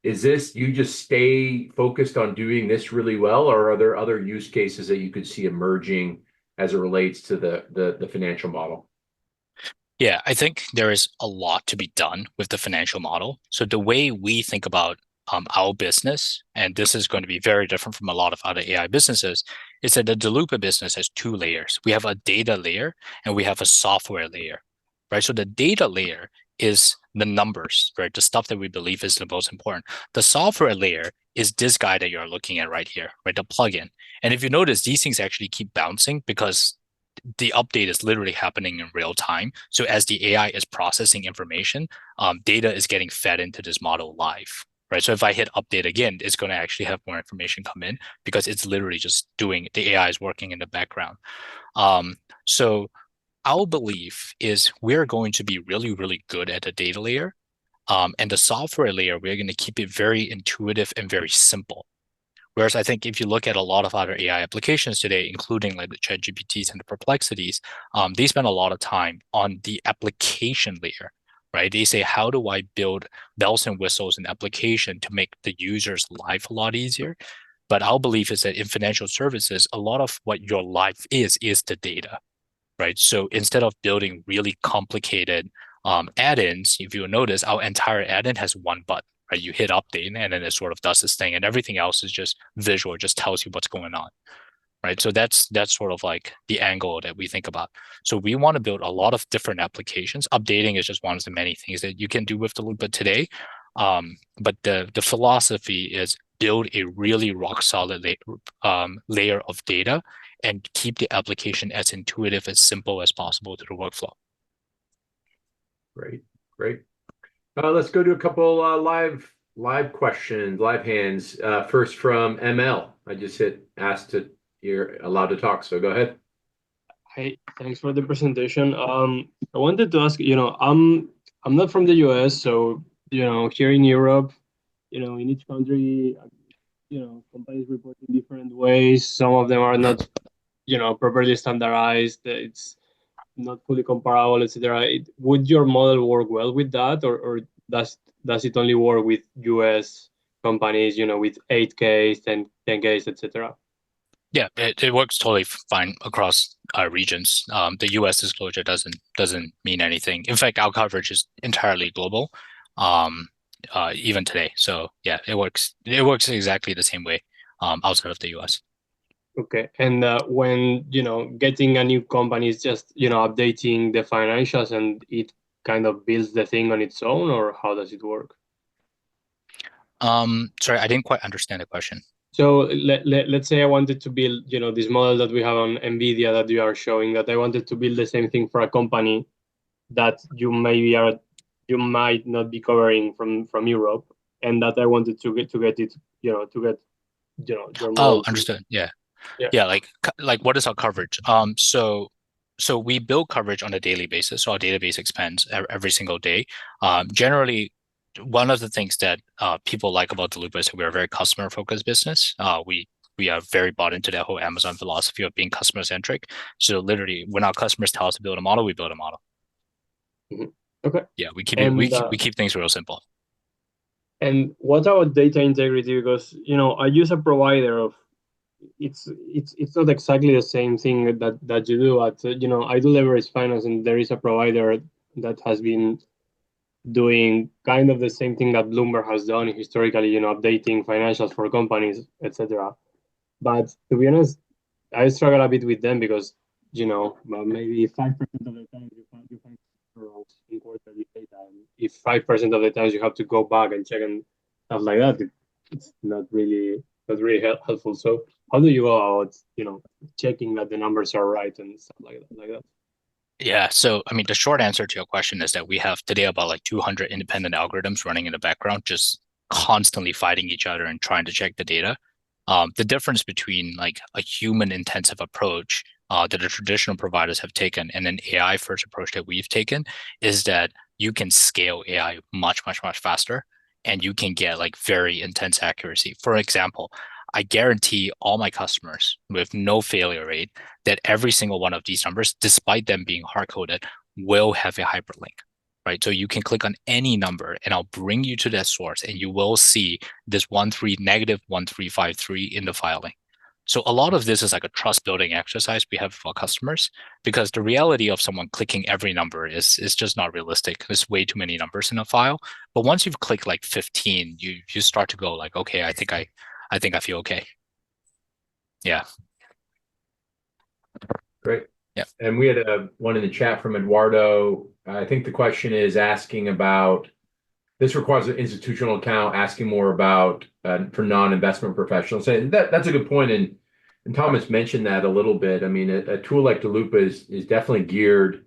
S1: Is this you just stay focused on doing this really well, or are there other use cases that you could see emerging as it relates to the financial model?
S2: Yeah, I think there is a lot to be done with the financial model. So the way we think about our business, and this is going to be very different from a lot of other AI businesses, is that the Daloopa business has two layers. We have a data layer and we have a software layer, right? So the data layer is the numbers, right? The stuff that we believe is the most important. The software layer is this guy that you're looking at right here, right? The plugin. And if you notice, these things actually keep bouncing because the update is literally happening in real time. So as the AI is processing information, data is getting fed into this model live, right? So if I hit update again, it's going to actually have more information come in because it's literally just doing the AI is working in the background. So our belief is we're going to be really, really good at the data layer. And the software layer, we're going to keep it very intuitive and very simple. Whereas I think if you look at a lot of other AI applications today, including like the ChatGPTs and the Perplexities, they spend a lot of time on the application layer, right? They say, how do I build bells and whistles in application to make the user's life a lot easier? But our belief is that in financial services, a lot of what your life is the data, right? So instead of building really complicated add-ins, if you notice, our entire add-in has one button, right? You hit update and then it sort of does this thing, and everything else is just visual, just tells you what's going on, right? So that's sort of like the angle that we think about. So we want to build a lot of different applications. Updating is just one of the many things that you can do with Daloopa today. But the philosophy is build a really rock solid layer of data and keep the application as intuitive, as simple as possible to the workflow.
S1: Great, great. Let's go to a couple live questions, live hands. First from ML. I just hit ask to you're allowed to talk, so go ahead.
S3: Hey, thanks for the presentation. I wanted to ask, I'm not from the US, so here in Europe, in each country, companies report in different ways. Some of them are not, properly standardized. It's not fully comparable, etc. Would your model work well with that, or does it only work with US companies, with 8Ks, 10Ks, etc.?
S2: Yeah, it works totally fine across regions. The US disclosure doesn't mean anything. In fact, our coverage is entirely global, even today. So yeah, it works. It works exactly the same way outside of the US.
S3: Okay. And when, getting a new company is just, updating the financials and it kind of builds the thing on its own, or how does it work?
S2: Sorry, I didn't quite understand the question.
S3: So let's say I wanted to build, this model that we have on Nvidia that you are showing, that I wanted to build the same thing for a company that you might not be covering from Europe, and that I wanted to get it, your
S2: Oh,
S3: model to.
S2: understood. Yeah.
S3: Yeah.
S2: Yeah, like what is our coverage? So we build coverage on a daily basis. So our database expands every single day. Generally, one of the things that people like about Daloopa is that we're a very customer-focused business. We are very bought into that whole Amazon philosophy of being customer-centric. So literally, when our customers tell us to build a model, we build a model.
S3: Mhm. Okay.
S2: Yeah, we keep
S3: And
S2: we keep things real simple.
S3: And what about data integrity? Because I use a provider of it's not exactly the same thing that you do. At I do leverage finance, and there is a provider that has been doing kind of the same thing that Bloomberg has done historically. Updating financials for companies, etc. But to be honest, I struggle a bit with them because maybe 5% of the time you find errors in quarterly data, and if 5% of the times you have to go back and check and stuff like that, it's not really That's really helpful. So how do you go about, checking that the numbers are right and stuff like that?
S2: Yeah, so I mean, the short answer to your question is that we have today about like 200 independent algorithms running in the background, just constantly fighting each other and trying to check the data. The difference between like a human intensive approach that the traditional providers have taken and an AI first approach that we've taken is that you can scale AI much, much, much faster and you can get like very intense accuracy. For example, I guarantee all my customers with no failure rate that every single one of these numbers, despite them being hard coded, will have a hyperlink, right? So you can click on any number and I'll bring you to that source and you will see this -1353 in the filing. So a lot of this is like a trust building exercise we have for our customers because the reality of someone clicking every number is just not realistic. There's way too many numbers in a file. But once you've clicked like 15, you start to go like, okay, I think I feel okay. Yeah.
S1: Great.
S2: Yeah.
S1: And we had one in the chat from Eduardo. I think the question is asking about this requires an institutional account, asking more about for non-investment professionals. And that's a good point. And Thomas mentioned that a little bit. I mean, a tool like Daloopa is definitely geared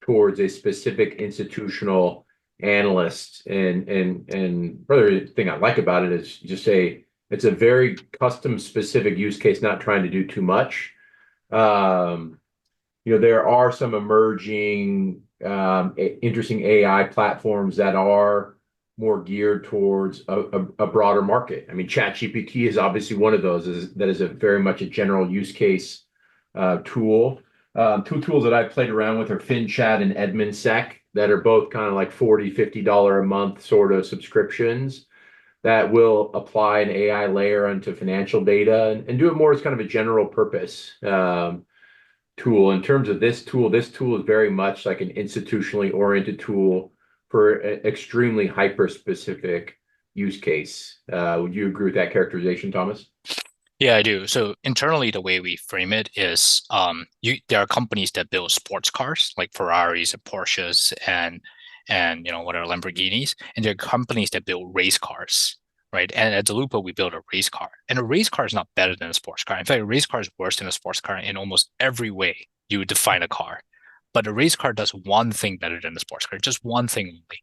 S1: towards a specific institutional analyst. And the thing I like about it is just it's a very custom specific use case, not trying to do too much. There are some emerging interesting AI platforms that are more geared towards a broader market. I mean, ChatGPT is obviously one of those. That is a very much a general use case tool. Two tools that I've played around with are FinChat and EdminSec that are both kind of like $40-$50 a month sort of subscriptions that will apply an AI layer onto financial data and do it more as kind of a general purpose tool. In terms of this tool is very much like an institutionally oriented tool for an extremely hyper-specific use case. Would you agree with that characterization, Thomas?
S2: Yeah, I do. So internally, the way we frame it is, there are companies that build sports cars like Ferraris and Porsches and whatever Lamborghinis, and there are companies that build race cars, right? And at Daloopa, we build a race car, and a race car is not better than a sports car. In fact, a race car is worse than a sports car in almost every way you would define a car. But a race car does one thing better than a sports car, just one thing only,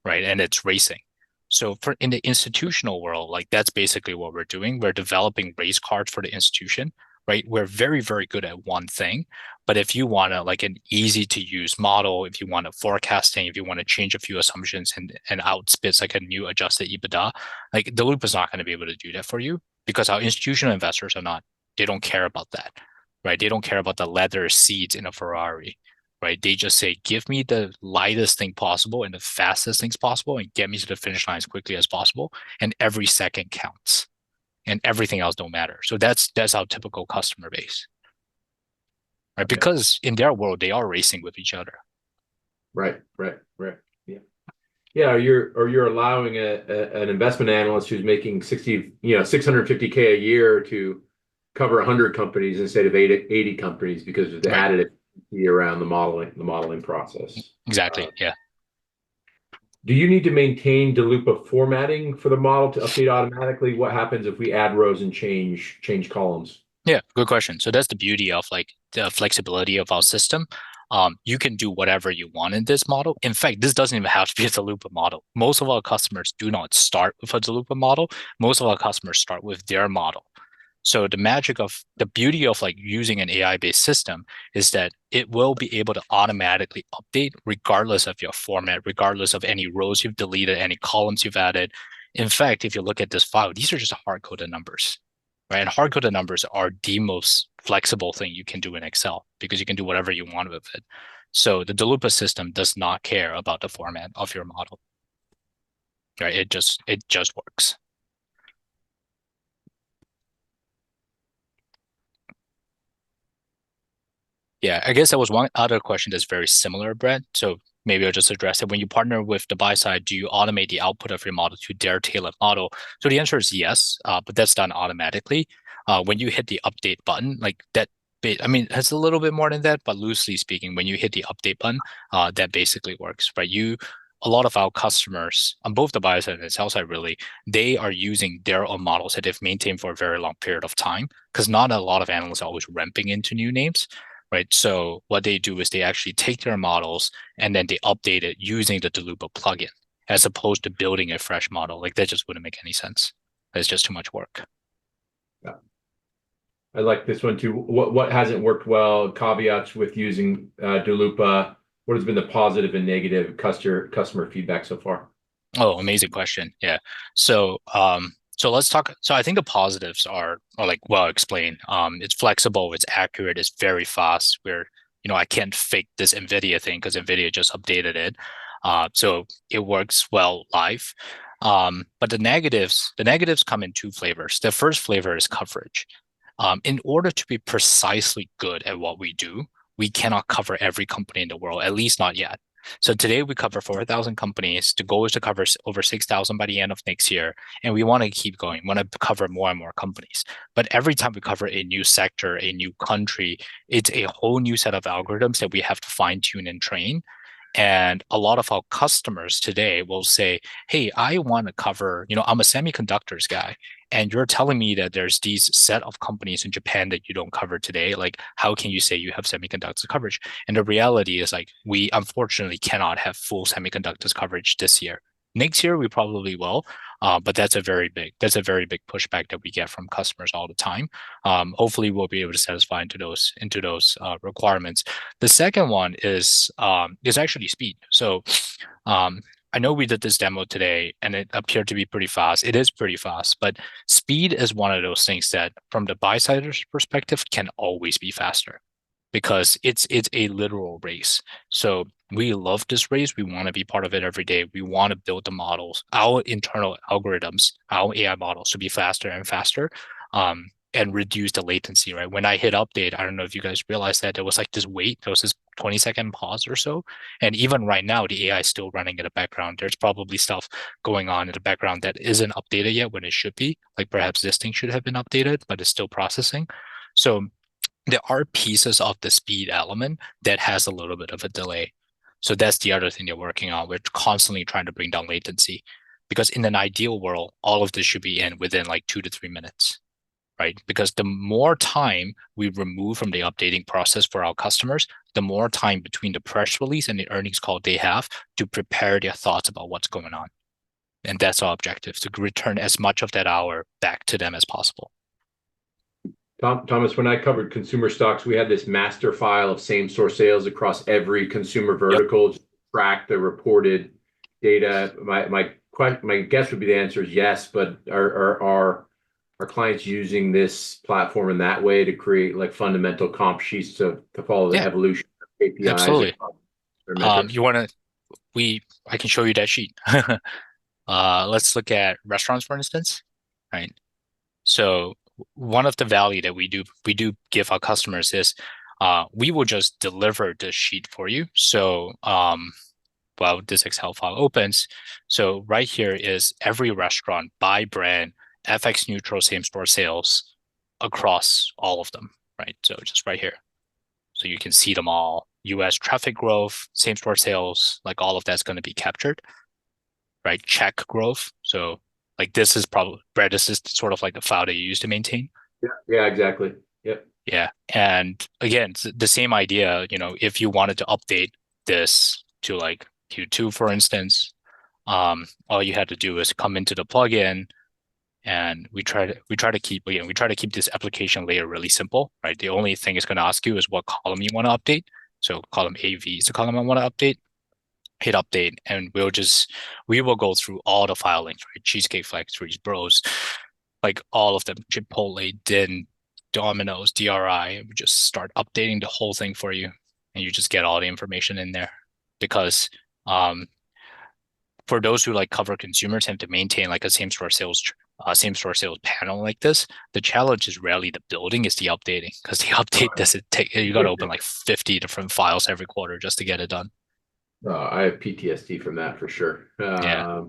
S2: right? And it's racing. So for in the institutional world, like that's basically what we're doing. We're developing race cards for the institution, right? We're very, very good at one thing. But if you want to like an easy to use model, if you want to forecasting, if you want to change a few assumptions and outspits like a new adjusted EBITDA, like Daloopa is not going to be able to do that for you because our institutional investors are not, they don't care about that, right? They don't care about the leather seats in a Ferrari, right? They just say, give me the lightest thing possible and the fastest things possible and get me to the finish line as quickly as possible. And every second counts and everything else don't matter. So that's our typical customer base, right?
S1: Okay.
S2: Because in their world, they are racing with each other.
S1: Right. Yeah. Yeah, you're allowing an investment analyst who's making 650K a year to cover 100 companies instead of 80 companies because of the
S2: Right.
S1: added around the modeling process.
S2: Exactly. Yeah.
S1: Do you need to maintain Daloopa formatting for the model to update automatically? What happens if we add rows and change columns?
S2: Yeah, good question. So that's the beauty of like the flexibility of our system. You can do whatever you want in this model. In fact, this doesn't even have to be a Daloopa model. Most of our customers do not start with a Daloopa model. Most of our customers start with their model. So the beauty of like using an AI-based system is that it will be able to automatically update regardless of your format, regardless of any rows you've deleted, any columns you've added. In fact, if you look at this file, these are just hard-coded numbers, right? And hard-coded numbers are the most flexible thing you can do in Excel because you can do whatever you want with it. So the Daloopa system does not care about the format of your model, right? It just works. Yeah, I guess that was one other question that's very similar, Brett. So maybe I'll just address it. When you partner with the buy side, do you automate the output of your model to their tailored model? So the answer is yes, but that's done automatically. When you hit the update button, like that, I mean, it's a little bit more than that, but loosely speaking, when you hit the update button, that basically works, right? a lot of our customers on both the buy side and the sell side, really, they are using their own models that they've maintained for a very long period of time, because not a lot of analysts are always ramping into new names, right? So what they do is they actually take their models and then they update it using the Daloopa plugin, as opposed to building a fresh model. Like that just wouldn't make any sense. It's just too much work.
S1: Yeah. I like this one too. What hasn't worked well? Caveats with using Daloopa. What has been the positive and negative customer feedback so far?
S2: Oh, amazing question. Yeah. So let's talk. So I think the positives are like well explained. It's flexible, it's accurate, it's very fast. I can't fake this Nvidia thing because Nvidia just updated it. So it works well live. But the negatives come in two flavors. The first flavor is coverage. In order to be precisely good at what we do, we cannot cover every company in the world, at least not yet. So today we cover 4,000 companies. The goal is to cover over 6,000 by the end of next year. And we want to keep going. We want to cover more and more companies. But every time we cover a new sector, a new country, it's a whole new set of algorithms that we have to fine tune and train. And a lot of our customers today will say, hey, I want to cover, I'm a semiconductors guy. And you're telling me that there's these set of companies in Japan that you don't cover today. Like, how can you say you have semiconductors coverage? And the reality is, like, we unfortunately cannot have full semiconductors coverage this year. Next year, we probably will, but that's a very big pushback that we get from customers all the time. Hopefully, we'll be able to satisfy into those requirements. The second one is actually speed. So I know we did this demo today and it appeared to be pretty fast. It is pretty fast, but speed is one of those things that from the buy-sider's perspective can always be faster because it's a literal race. So we love this race. We want to be part of it every day. We want to build the models, our internal algorithms, our AI models to be faster and faster. And reduce the latency, right? When I hit update, I don't know if you guys realized that there was like this wait, there was this 20-second pause or so. And even right now, the AI is still running in the background. There's probably stuff going on in the background that isn't updated yet when it should be. Like perhaps this thing should have been updated, but it's still processing. So there are pieces of the speed element that has a little bit of a delay. So that's the other thing they're working on. We're constantly trying to bring down latency because in an ideal world, all of this should be in within like 2 to 3 minutes. Right? Because the more time we remove from the updating process for our customers, the more time between the press release and the earnings call they have to prepare their thoughts about what's going on. And that's our objective, to return as much of that hour back to them as possible.
S1: Thomas, when I covered consumer stocks, we had this master file of same-store sales across every consumer vertical, to track the reported data. My guess would be the answer is yes, but are clients using this platform in that way to create like fundamental comp sheets to follow the evolution of KPIs?
S2: Absolutely.
S1: Metrics?
S2: I can show you that sheet. Let's look at restaurants, for instance, right? So one of the value that we do give our customers is we will just deliver this sheet for you. So well, this Excel file opens. So right here is every restaurant by brand, FX neutral same-store sales across all of them, right? So just right here. So you can see them all. US traffic growth, same-store sales, like all of that's going to be captured, right? Check growth. So like this is probably, Brad, this is sort of like the file that you use to maintain.
S1: Yeah, exactly. Yep.
S2: Yeah. And again, it's the same idea, if you wanted to update this to like Q2, for instance, all you had to do is come into the plugin, and we try to keep this application layer really simple, right? The only thing it's going to ask you is what column you want to update. So column AV is the column I want to update. Hit update, and we will go through all the file links, right? Cheesecake Factory, Bros, like all of them, Chipotle, Din, Domino's, DRI, and we just start updating the whole thing for you, and you just get all the information in there. Because for those who like cover consumers have to maintain like a same-store sales panel like this, the challenge is rarely the building, it's the updating, because the update doesn't take, you got to open like 50 different files every quarter just to get it done.
S1: I have PTSD from that for sure.
S2: Yeah.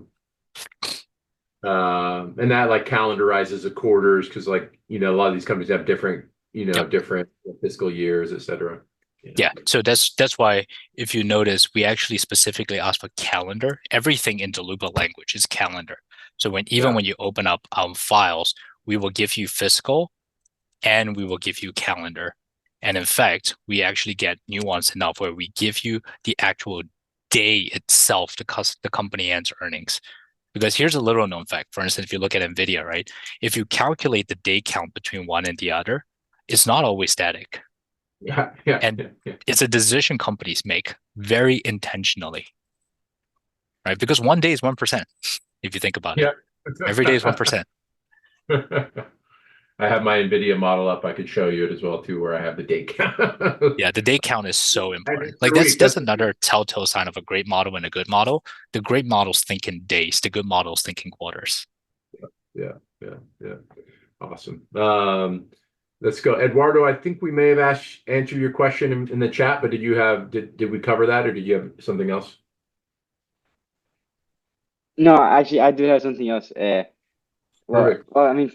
S1: And that like calendarizes the quarters because like a lot of these companies have different different fiscal years, etc.
S2: Yeah, so that's why if you notice, we actually specifically ask for calendar. Everything in Daloopa language is calendar. So even when you open up files, we will give you fiscal and we will give you calendar. And in fact, we actually get nuanced enough where we give you the actual day itself, the company ends earnings. Because here's a little known fact. For instance, if you look at Nvidia, right? If you calculate the day count between one and the other, it's not always static. And it's a decision companies make very intentionally, right? Because one day is 1%, if you think about it. Every day is 1%.
S1: I have my Nvidia model up. I could show you it as well too, where I have the day count.
S2: Yeah, the day count is so important. Like that's another telltale sign of a great model and a good model. The great models think in days, the good models think in quarters.
S1: Yeah. Awesome. Let's go. Eduardo, I think we may have answered your question in the chat, but did we cover that, or did you have something else?
S4: No, actually, I do have something else.
S1: Perfect.
S4: Well, I mean,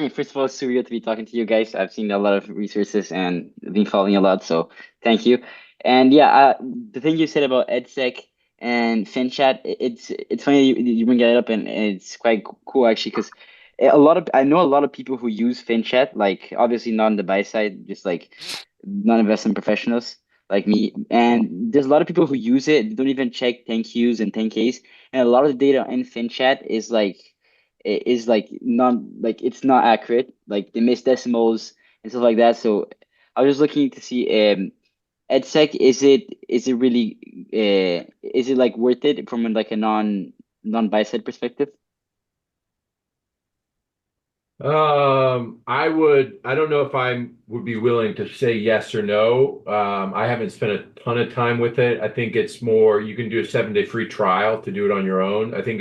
S4: first of all, it's surreal to be talking to you guys. I've seen a lot of resources and been following a lot, so thank you. And yeah, the thing you said about EdSec and FinChat, it's funny you bring that up, and it's quite cool actually, because I know a lot of people who use FinChat, like obviously not on the buy side, just like non-investment professionals like me. And there's a lot of people who use it, don't even check 10Qs and 10Ks, and a lot of the data in FinChat is like not like it's not accurate, like they miss decimals and stuff like that. So I was just looking to see EdSec, is it really is it like worth it from like a non buy side perspective?
S1: I don't know if I would be willing to say yes or no. I haven't spent a ton of time with it. I think it's more, you can do a 7-day free trial to do it on your own. I think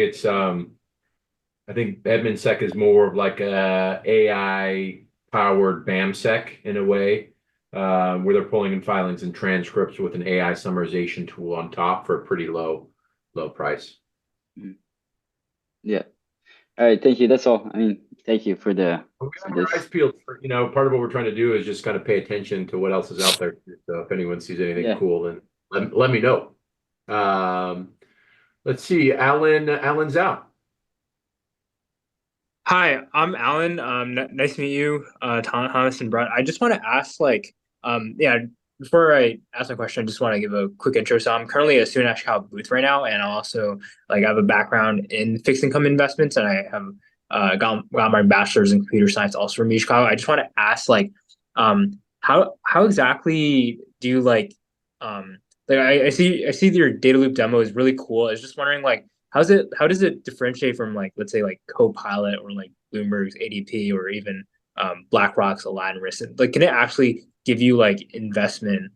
S1: AdminSec is more of like a AI powered BAMSec in a way, where they're pulling in filings and transcripts with an AI summarization tool on top for a pretty low price.
S4: Yeah. All right, thank you. That's all. I mean, thank you for
S1: We have our eyes peeled for, part of what we're trying to do is just kind of pay attention to what else is out there. So if anyone sees anything cool, then let me know. Let's see, Alan's out.
S5: Hi, I'm Alan. Nice to meet you, Thomas and Brett. I just want to ask, before I ask my question, I just want to give a quick intro. So I'm currently a student at Chicago Booth right now, and I also I have a background in fixed income investments, and I have got my bachelor's in computer science also from Chicago. I just want to ask, how exactly do you I see your data loop demo is really cool. I was just wondering how does it differentiate from let's say Copilot or Bloomberg's ADP or even BlackRock's Aladdin Risk? Can it actually give you investment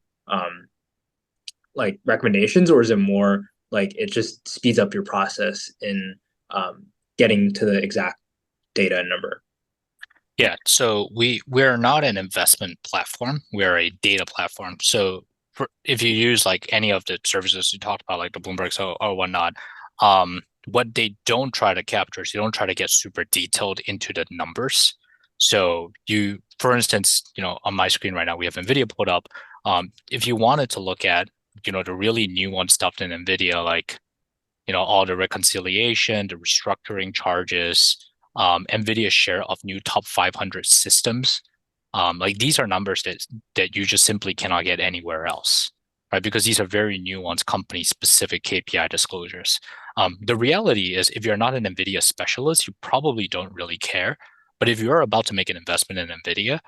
S5: recommendations, or is it more it just speeds up your process in getting to the exact data number?
S2: Yeah, so we're not an investment platform. We're a data platform. So if you use any of the services you talked about, like the Bloombergs or whatnot, what they don't try to capture is you don't try to get super detailed into the numbers. So for instance, on my screen right now, we have Nvidia pulled up. If you wanted to look at, the really nuanced stuff in Nvidia, all the reconciliation, the restructuring charges, Nvidia's share of new top 500 systems, these are numbers that you just simply cannot get anywhere else, right? Because these are very nuanced company-specific KPI disclosures. The reality is, if you're not an Nvidia specialist, you probably don't really care. But if you're about to make an investment in Nvidia,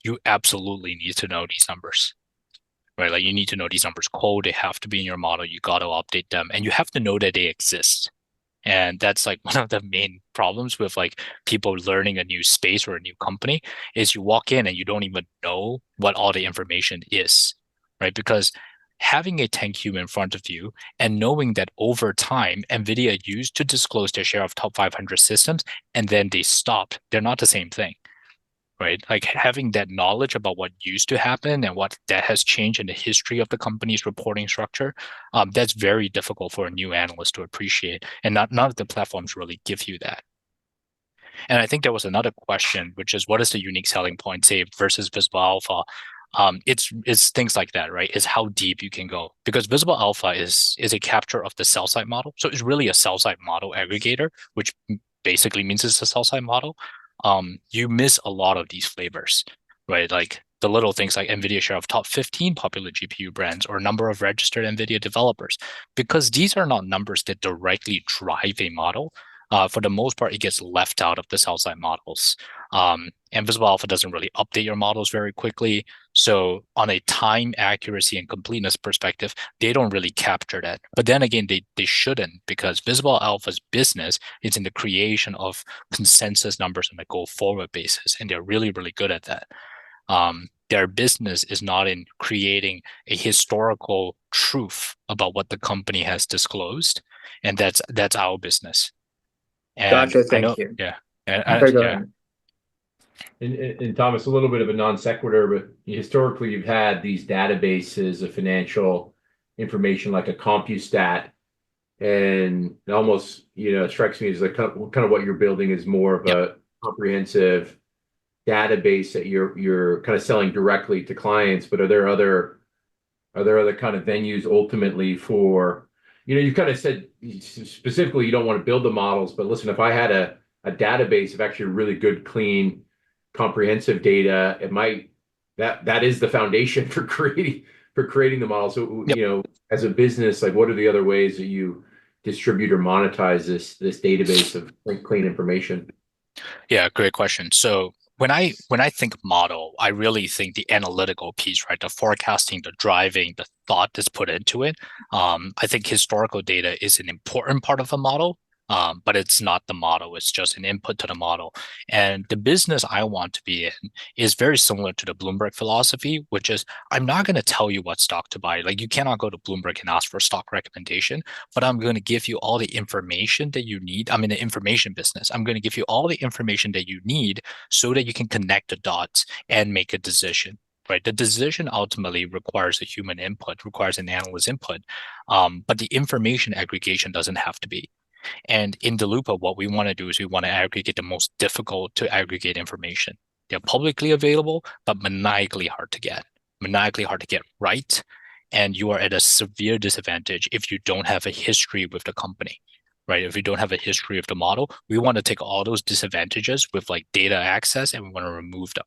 S2: you absolutely need to know these numbers, right? You need to know these numbers cold. They have to be in your model. You got to update them, and you have to know that they exist. And that's one of the main problems with people learning a new space or a new company is you walk in and you don't even know what all the information is, right? Because having a 10Q in front of you and knowing that over time, NVIDIA used to disclose their share of top 500 systems and then they stopped, they're not the same thing, right? Having that knowledge about what used to happen and what that has changed in the history of the company's reporting structure, that's very difficult for a new analyst to appreciate. And none of the platforms really give you that. And I think there was another question, which is what is the unique selling point, say, versus Visible Alpha? It's things like that, right? It's how deep you can go, because visible alpha is a capture of the sell side model. So it's really a sell side model aggregator, which basically means it's a sell side model. You miss a lot of these flavors, right? Like the little things like Nvidia share of top 15 popular GPU brands or number of registered Nvidia developers, because these are not numbers that directly drive a model. For the most part, it gets left out of the sell side models. And visible alpha doesn't really update your models very quickly. So on a time accuracy and completeness perspective, they don't really capture that. But then again, they shouldn't, because visible alpha's business is in the creation of consensus numbers on a go forward basis. And they're really, really good at that. Their business is not in creating a historical truth about what the company has disclosed. And that's our business. And
S5: Gotcha.
S2: I know,
S5: Thank you.
S2: yeah.
S5: Sorry, go ahead.
S1: And Thomas, a little bit of a non sequitur, but historically you've had these databases of financial information like a CompuStat, and it almost, strikes me as like kind of what you're building is more of a comprehensive database that you're kind of selling directly to clients. But are there other kind of venues ultimately for, you kind of said specifically you don't want to build the models, but listen, if I had a database of actually really good, clean, comprehensive data, that is the foundation for creating the model. So, as a business, like what are the other ways that you distribute or monetize this database of clean information?
S2: Yeah, great question. So when I think model, I really think the analytical piece, right? The forecasting, the driving, the thought that's put into it. I think historical data is an important part of a model, but it's not the model. It's just an input to the model. And the business I want to be in is very similar to the Bloomberg philosophy, which is I'm not going to tell you what stock to buy. Like you cannot go to Bloomberg and ask for a stock recommendation, but I'm going to give you all the information that you need. I'm in the information business. I'm going to give you all the information that you need so that you can connect the dots and make a decision. Right. The decision ultimately requires a human input, requires an analyst input, but the information aggregation doesn't have to be. And in Daloopa, what we want to do is we want to aggregate the most difficult to aggregate information. They're publicly available, but maniacally hard to get right. And you are at a severe disadvantage if you don't have a history with the company, right? If you don't have a history of the model, we want to take all those disadvantages with like data access and we want to remove them.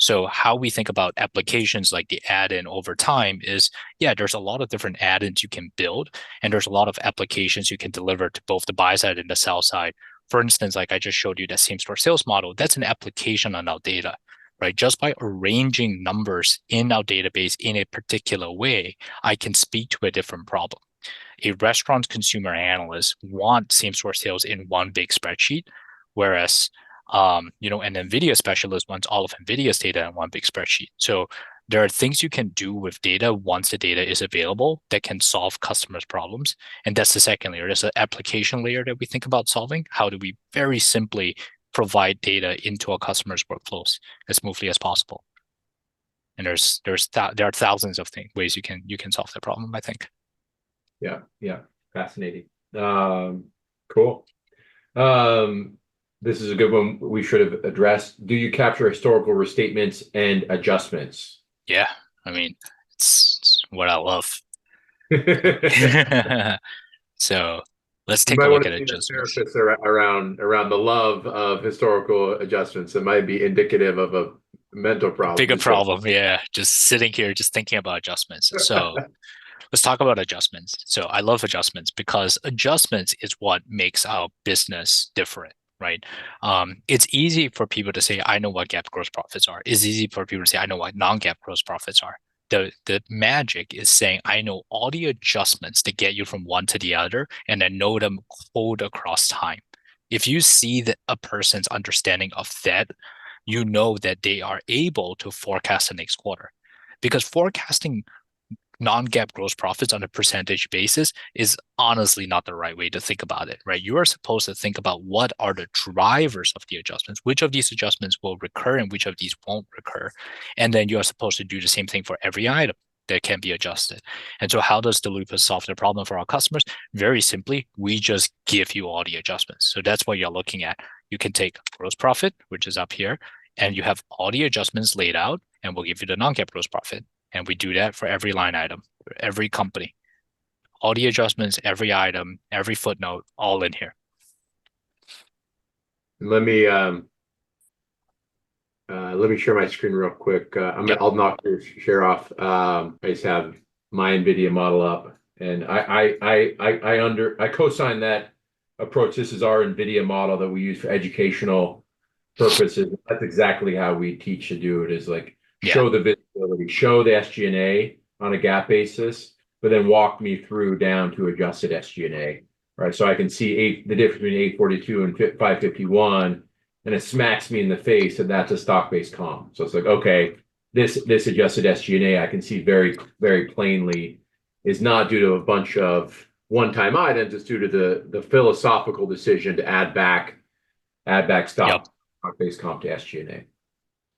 S2: So how we think about applications like the add-in over time is, there's a lot of different add-ins you can build, and there's a lot of applications you can deliver to both the buy side and the sell side. For instance, like I just showed you that same store sales model, that's an application on our data, right? Just by arranging numbers in our database in a particular way, I can speak to a different problem. A restaurant consumer analyst wants same store sales in one big spreadsheet, whereas an Nvidia specialist wants all of Nvidia's data in one big spreadsheet. So there are things you can do with data once the data is available that can solve customers' problems. And that's the second layer. There's an application layer that we think about solving. How do we very simply provide data into our customers' workflows as smoothly as possible? And there are thousands of ways you can solve that problem, I think.
S1: Yeah, fascinating. Cool. This is a good one we should have addressed. Do you capture historical restatements and adjustments?
S2: Yeah, I mean, it's what I love. So let's take a look at adjustments.
S1: Therapists around the love of historical adjustments. It might be indicative of a mental problem.
S2: Bigger problem, yeah. Just sitting here, just thinking about adjustments. So let's talk about adjustments. So I love adjustments because adjustments is what makes our business different, right? It's easy for people to say, I know what GAAP gross profits are. It's easy for people to say, I know what non-GAAP gross profits are. The magic is saying, I know all the adjustments to get you from one to the other, and I know them code across time. If you see that a person's understanding of that, you know that they are able to forecast the next quarter. Because forecasting non-GAAP gross profits on a percentage basis is honestly not the right way to think about it, right? You are supposed to think about what are the drivers of the adjustments, which of these adjustments will recur and which of these won't recur. And then you are supposed to do the same thing for every item that can be adjusted. And so how does Daloopa solve the problem for our customers? Very simply, we just give you all the adjustments. So that's what you're looking at. You can take gross profit, which is up here, and you have all the adjustments laid out, and we'll give you the non-GAAP gross profit. And we do that for every line item, for every company. All the adjustments, every item, every footnote, all in here.
S1: Let me share my screen real quick. I'll knock your share off. I just have my Nvidia model up, and I co-sign that approach. This is our Nvidia model that we use for educational purposes. That's exactly how we teach to do it. Is like show the visibility, show the SG&A on a GAAP basis, but then walk me through down to adjusted SG&A. Right, so I can see the difference between 842 and 551. And it smacks me in the face that that's a stock-based comp. So it's like, okay, this adjusted SG&A I can see very, very plainly is not due to a bunch of one-time items. It's due to the philosophical decision to add back stock-based comp to SG&A.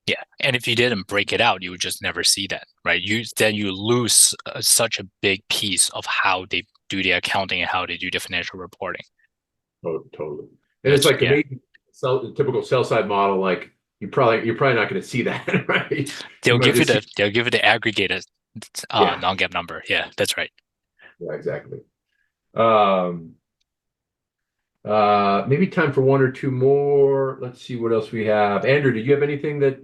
S2: Yeah, and if you didn't break it out, you would just never see that, right? Then you lose such a big piece of how they do the accounting and how they do the financial reporting.
S1: Oh, totally. And it's like amazing. The typical sell side model, like you're probably not going to see that, right?
S2: They'll give you the aggregated non-GAAP number. Yeah, that's right.
S1: Yeah, exactly. Maybe time for one or two more. Let's see what else we have. Andrew, did you have anything that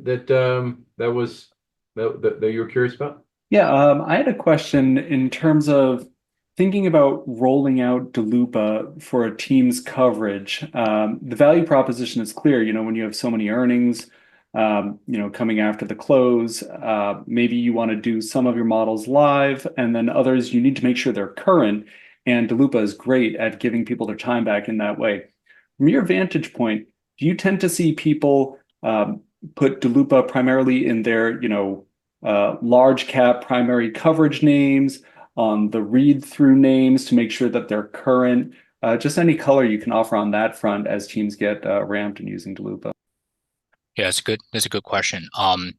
S1: you were curious about?
S6: Yeah, I had a question in terms of thinking about rolling out Daloopa for a team's coverage. The value proposition is clear. When you have so many earnings, coming after the close, maybe you want to do some of your models live, and then others you need to make sure they're current. And Daloopa is great at giving people their time back in that way. From your vantage point, do you tend to see people put Daloopa primarily in their, large cap primary coverage names, on the read-through names to make sure that they're current? Just any color you can offer on that front as teams get ramped and using Daloopa.
S2: Yeah, that's a good question.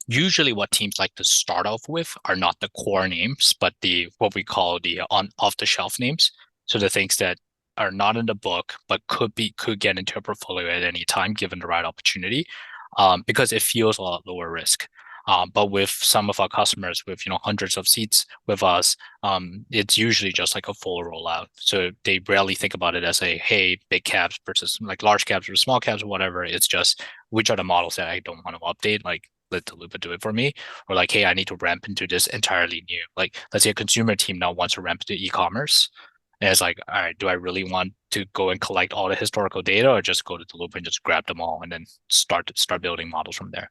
S2: Usually what teams like to start off with are not the core names, but what we call the off-the-shelf names. So the things that are not in the book, but could get into a portfolio at any time given the right opportunity, because it feels a lot lower risk. But with some of our customers with hundreds of seats with us, it's usually just like a full rollout. So they rarely think about it as hey, big caps versus like large caps or small caps or whatever. It's just which are the models that I don't want to update, like let Daloopa do it for me, or like, hey, I need to ramp into this entirely new. Like let's say a consumer team now wants to ramp into e-commerce. And it's like, all right, do I really want to go and collect all the historical data, or just go to Daloopa and just grab them all and then start building models from there?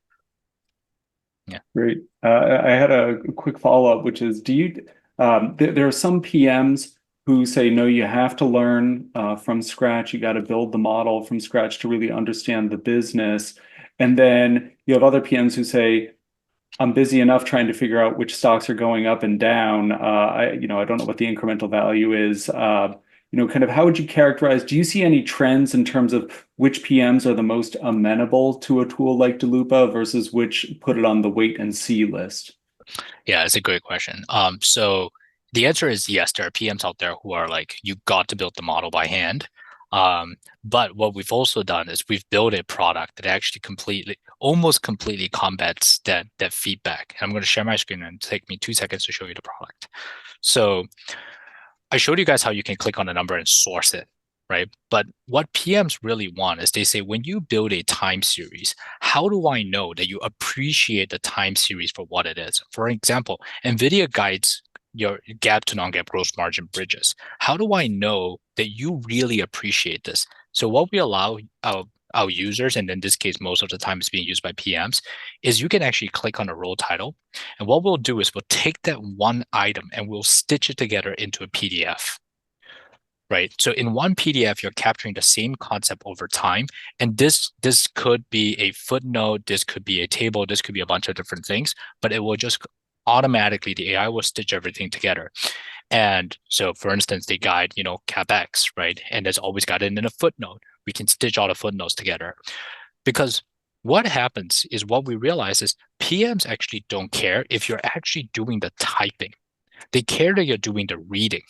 S2: Yeah.
S6: Great. I had a quick follow-up, which is, there are some PMs who say, no, you have to learn from scratch. You got to build the model from scratch to really understand the business. And then you have other PMs who say, I'm busy enough trying to figure out which stocks are going up and down. I don't know what the incremental value is. Kind of how would you characterize? Do you see any trends in terms of which PMs are the most amenable to a tool like Daloopa versus which put it on the wait and see list?
S2: Yeah, it's a great question. So the answer is yes, there are PMs out there who are like, you got to build the model by hand. But what we've also done is we've built a product that actually almost completely combats that feedback. And I'm going to share my screen and take me 2 seconds to show you the product. So I showed you guys how you can click on a number and source it, right? But what PMs really want is they say, when you build a time series, how do I know that you appreciate the time series for what it is? For example, Nvidia guides your GAAP to non-GAAP gross margin bridges. How do I know that you really appreciate this? So what we allow our users, and in this case, most of the time it's being used by PMs, is you can actually click on a role title. And what we'll do is we'll take that one item and we'll stitch it together into a PDF. Right. So in one PDF, you're capturing the same concept over time. And this could be a footnote, this could be a table, this could be a bunch of different things, but it will just automatically, the AI will stitch everything together. And so for instance, they guide, CapEx, right? And there's always got it in a footnote. We can stitch all the footnotes together. Because what happens is, what we realize is PMs actually don't care if you're actually doing the typing. They care that you're doing the reading.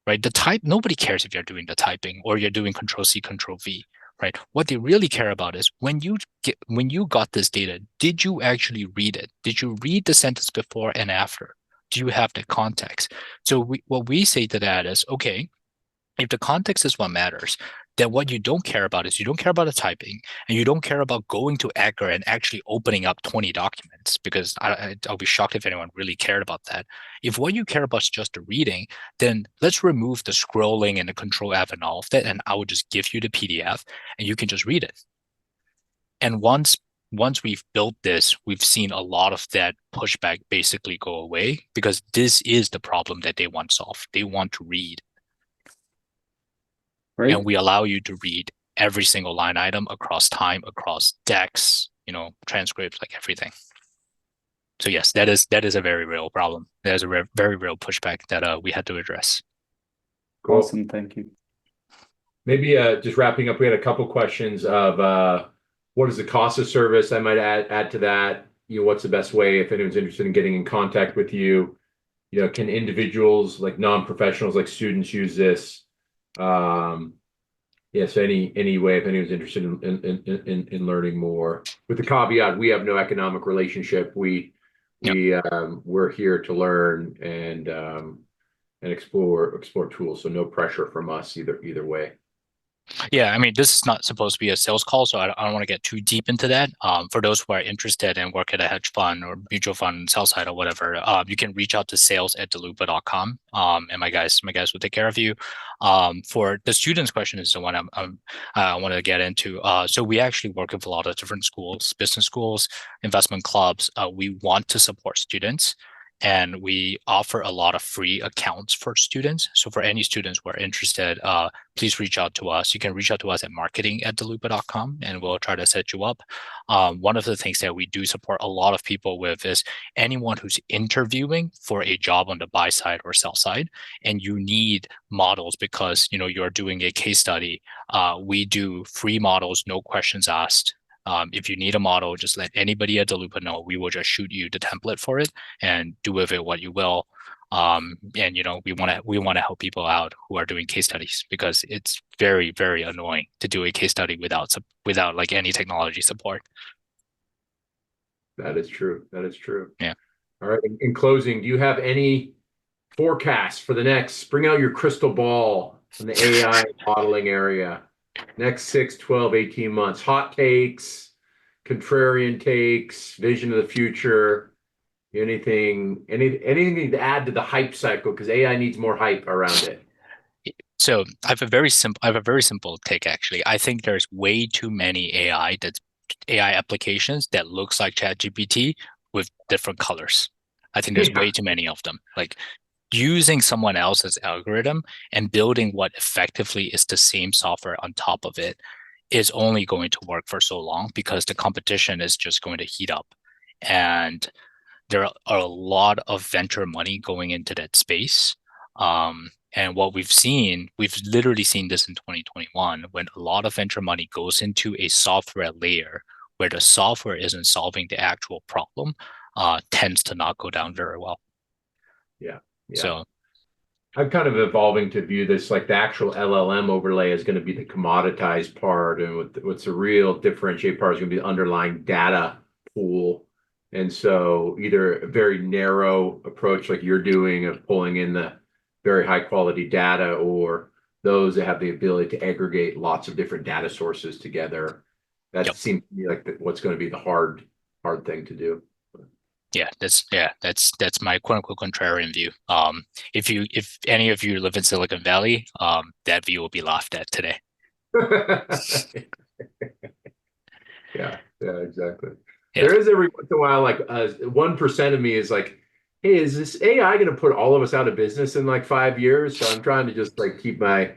S2: Right? Nobody cares if you're doing the typing or you're doing Control-C, Control-V. right? What they really care about is when you got this data, did you actually read it? Did you read the sentence before and after? Do you have the context? So what we say to that is, okay, if the context is what matters, then what you don't care about is you don't care about the typing, and you don't care about going to Edgar and actually opening up 20 documents, because I'll be shocked if anyone really cared about that. If what you care about is just the reading, then let's remove the scrolling and the control F and all of that, and I will just give you the PDF and you can just read it. And once we've built this, we've seen a lot of that pushback basically go away, because this is the problem that they want solved. They want to read.
S6: Right.
S2: And we allow you to read every single line item across time, across decks, transcripts, like everything. So yes, that is a very real problem. There's a very real pushback that we had to address.
S1: Cool.
S6: Awesome, thank you.
S1: Maybe just wrapping up, we had a couple questions of what is the cost of service? I might add to that. What's the best way if anyone's interested in getting in contact with you? Can individuals, like non-professionals, like students, use this? Yes, any way if anyone's interested in learning more. With the caveat, we have no economic relationship. We're here to learn and explore tools. So no pressure from us either way.
S2: Yeah, I mean, this is not supposed to be a sales call, so I don't want to get too deep into that. For those who are interested and work at a hedge fund or mutual fund, sell side or whatever, you can reach out to sales@daloopa.com. And my guys will take care of you. For the students question is the one I want to get into. So we actually work with a lot of different schools, business schools, investment clubs. We want to support students, and we offer a lot of free accounts for students. So for any students who are interested, please reach out to us. You can reach out to us at marketing@daloopa.com, and we'll try to set you up. One of the things that we do support a lot of people with is anyone who's interviewing for a job on the buy side or sell side, and you need models because you're doing a case study. We do free models, no questions asked. If you need a model, just let anybody at Daloopa know. We will just shoot you the template for it and do with it what you will. And we want to help people out who are doing case studies, because it's very, very annoying to do a case study without like any technology support.
S1: That is true.
S2: Yeah.
S1: All right. In closing, do you have any forecasts for the next? Bring out your crystal ball in the AI modeling area. Next 6, 12, 18 months. Hot takes, contrarian takes, vision of the future. Anything to add to the hype cycle, because AI needs more hype around it.
S2: So I have a very simple take, actually. I think there's way too many AI applications that looks like ChatGPT with different colors. I think there's way too many of them. Like using someone else's algorithm and building what effectively is the same software on top of it is only going to work for so long, because the competition is just going to heat up. And there are a lot of venture money going into that space. And what we've literally seen this in 2021, when a lot of venture money goes into a software layer where the software isn't solving the actual problem, tends to not go down very well.
S1: Yeah.
S2: So
S1: I'm kind of evolving to view this like the actual LLM overlay is going to be the commoditized part, and what's the real differentiate part is going to be the underlying data pool. And so either a very narrow approach like you're doing of pulling in the very high quality data, or those that have the ability to aggregate lots of different data sources together. That seems to me like what's going to be the hard thing to do.
S2: That's my quote unquote contrarian view. If any of you live in Silicon Valley, that view will be laughed at today.
S1: Yeah, exactly.
S2: Yeah.
S1: There is every once in a while, like 1% of me is like, hey, is this AI going to put all of us out of business in like 5 years? So I'm trying to just like keep my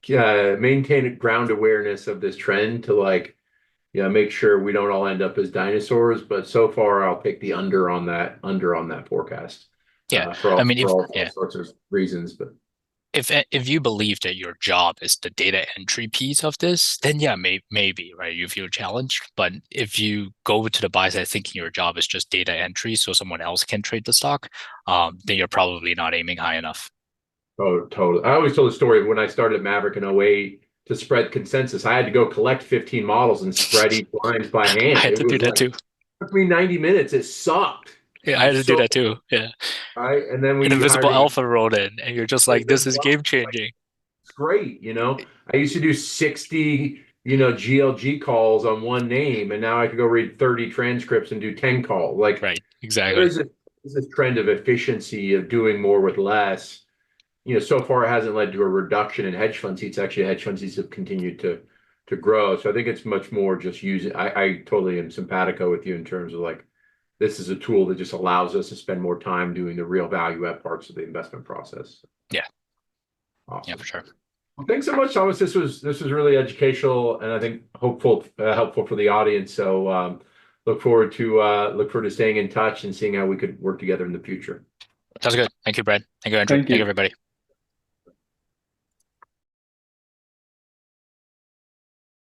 S1: maintain ground awareness of this trend to like, make sure we don't all end up as dinosaurs. But so far, I'll pick the under on that forecast.
S2: Yeah,
S1: for all,
S2: I mean,
S1: all sorts of reasons. But
S2: if you believe that your job is the data entry piece of this, then yeah, maybe, right, you feel challenged. But if you go to the buy side thinking your job is just data entry so someone else can trade the stock, then you're probably not aiming high enough.
S1: Oh, totally. I always tell the story of when I started at Maverick in 2008. to spread consensus. I had to go collect 15 models and spread each lines by hand.
S2: I had
S1: It
S2: to do
S1: was
S2: that
S1: like,
S2: too.
S1: it took me 90 minutes. It sucked.
S2: Yeah, I had to do
S1: So,
S2: that too. Yeah.
S1: right. And then
S2: An
S1: when you
S2: invisible
S1: hire
S2: alpha rolled in, and you're just like, this is game changing.
S1: it's great, you know. I used to do 60, GLG calls on one name, and now I could go read 30 transcripts and do 10 calls. Like,
S2: Right, exactly.
S1: there's this trend of efficiency of doing more with less. So far it hasn't led to a reduction in hedge fund seats. Actually, hedge fund seats have continued to grow. So I think it's much more just using. I totally am simpatico with you in terms of like, this is a tool that just allows us to spend more time doing the real value add parts of the investment process.
S2: Yeah.
S1: Awesome.
S2: Yeah, for sure.
S1: Well, thanks so much, Thomas. This was really educational and I think helpful for the audience. So look forward to staying in touch and seeing how we could work together in the future.
S2: Sounds good. Thank you, Brad. Thank you, Andrew.
S6: Thank
S2: Thank you,
S6: you.
S2: everybody.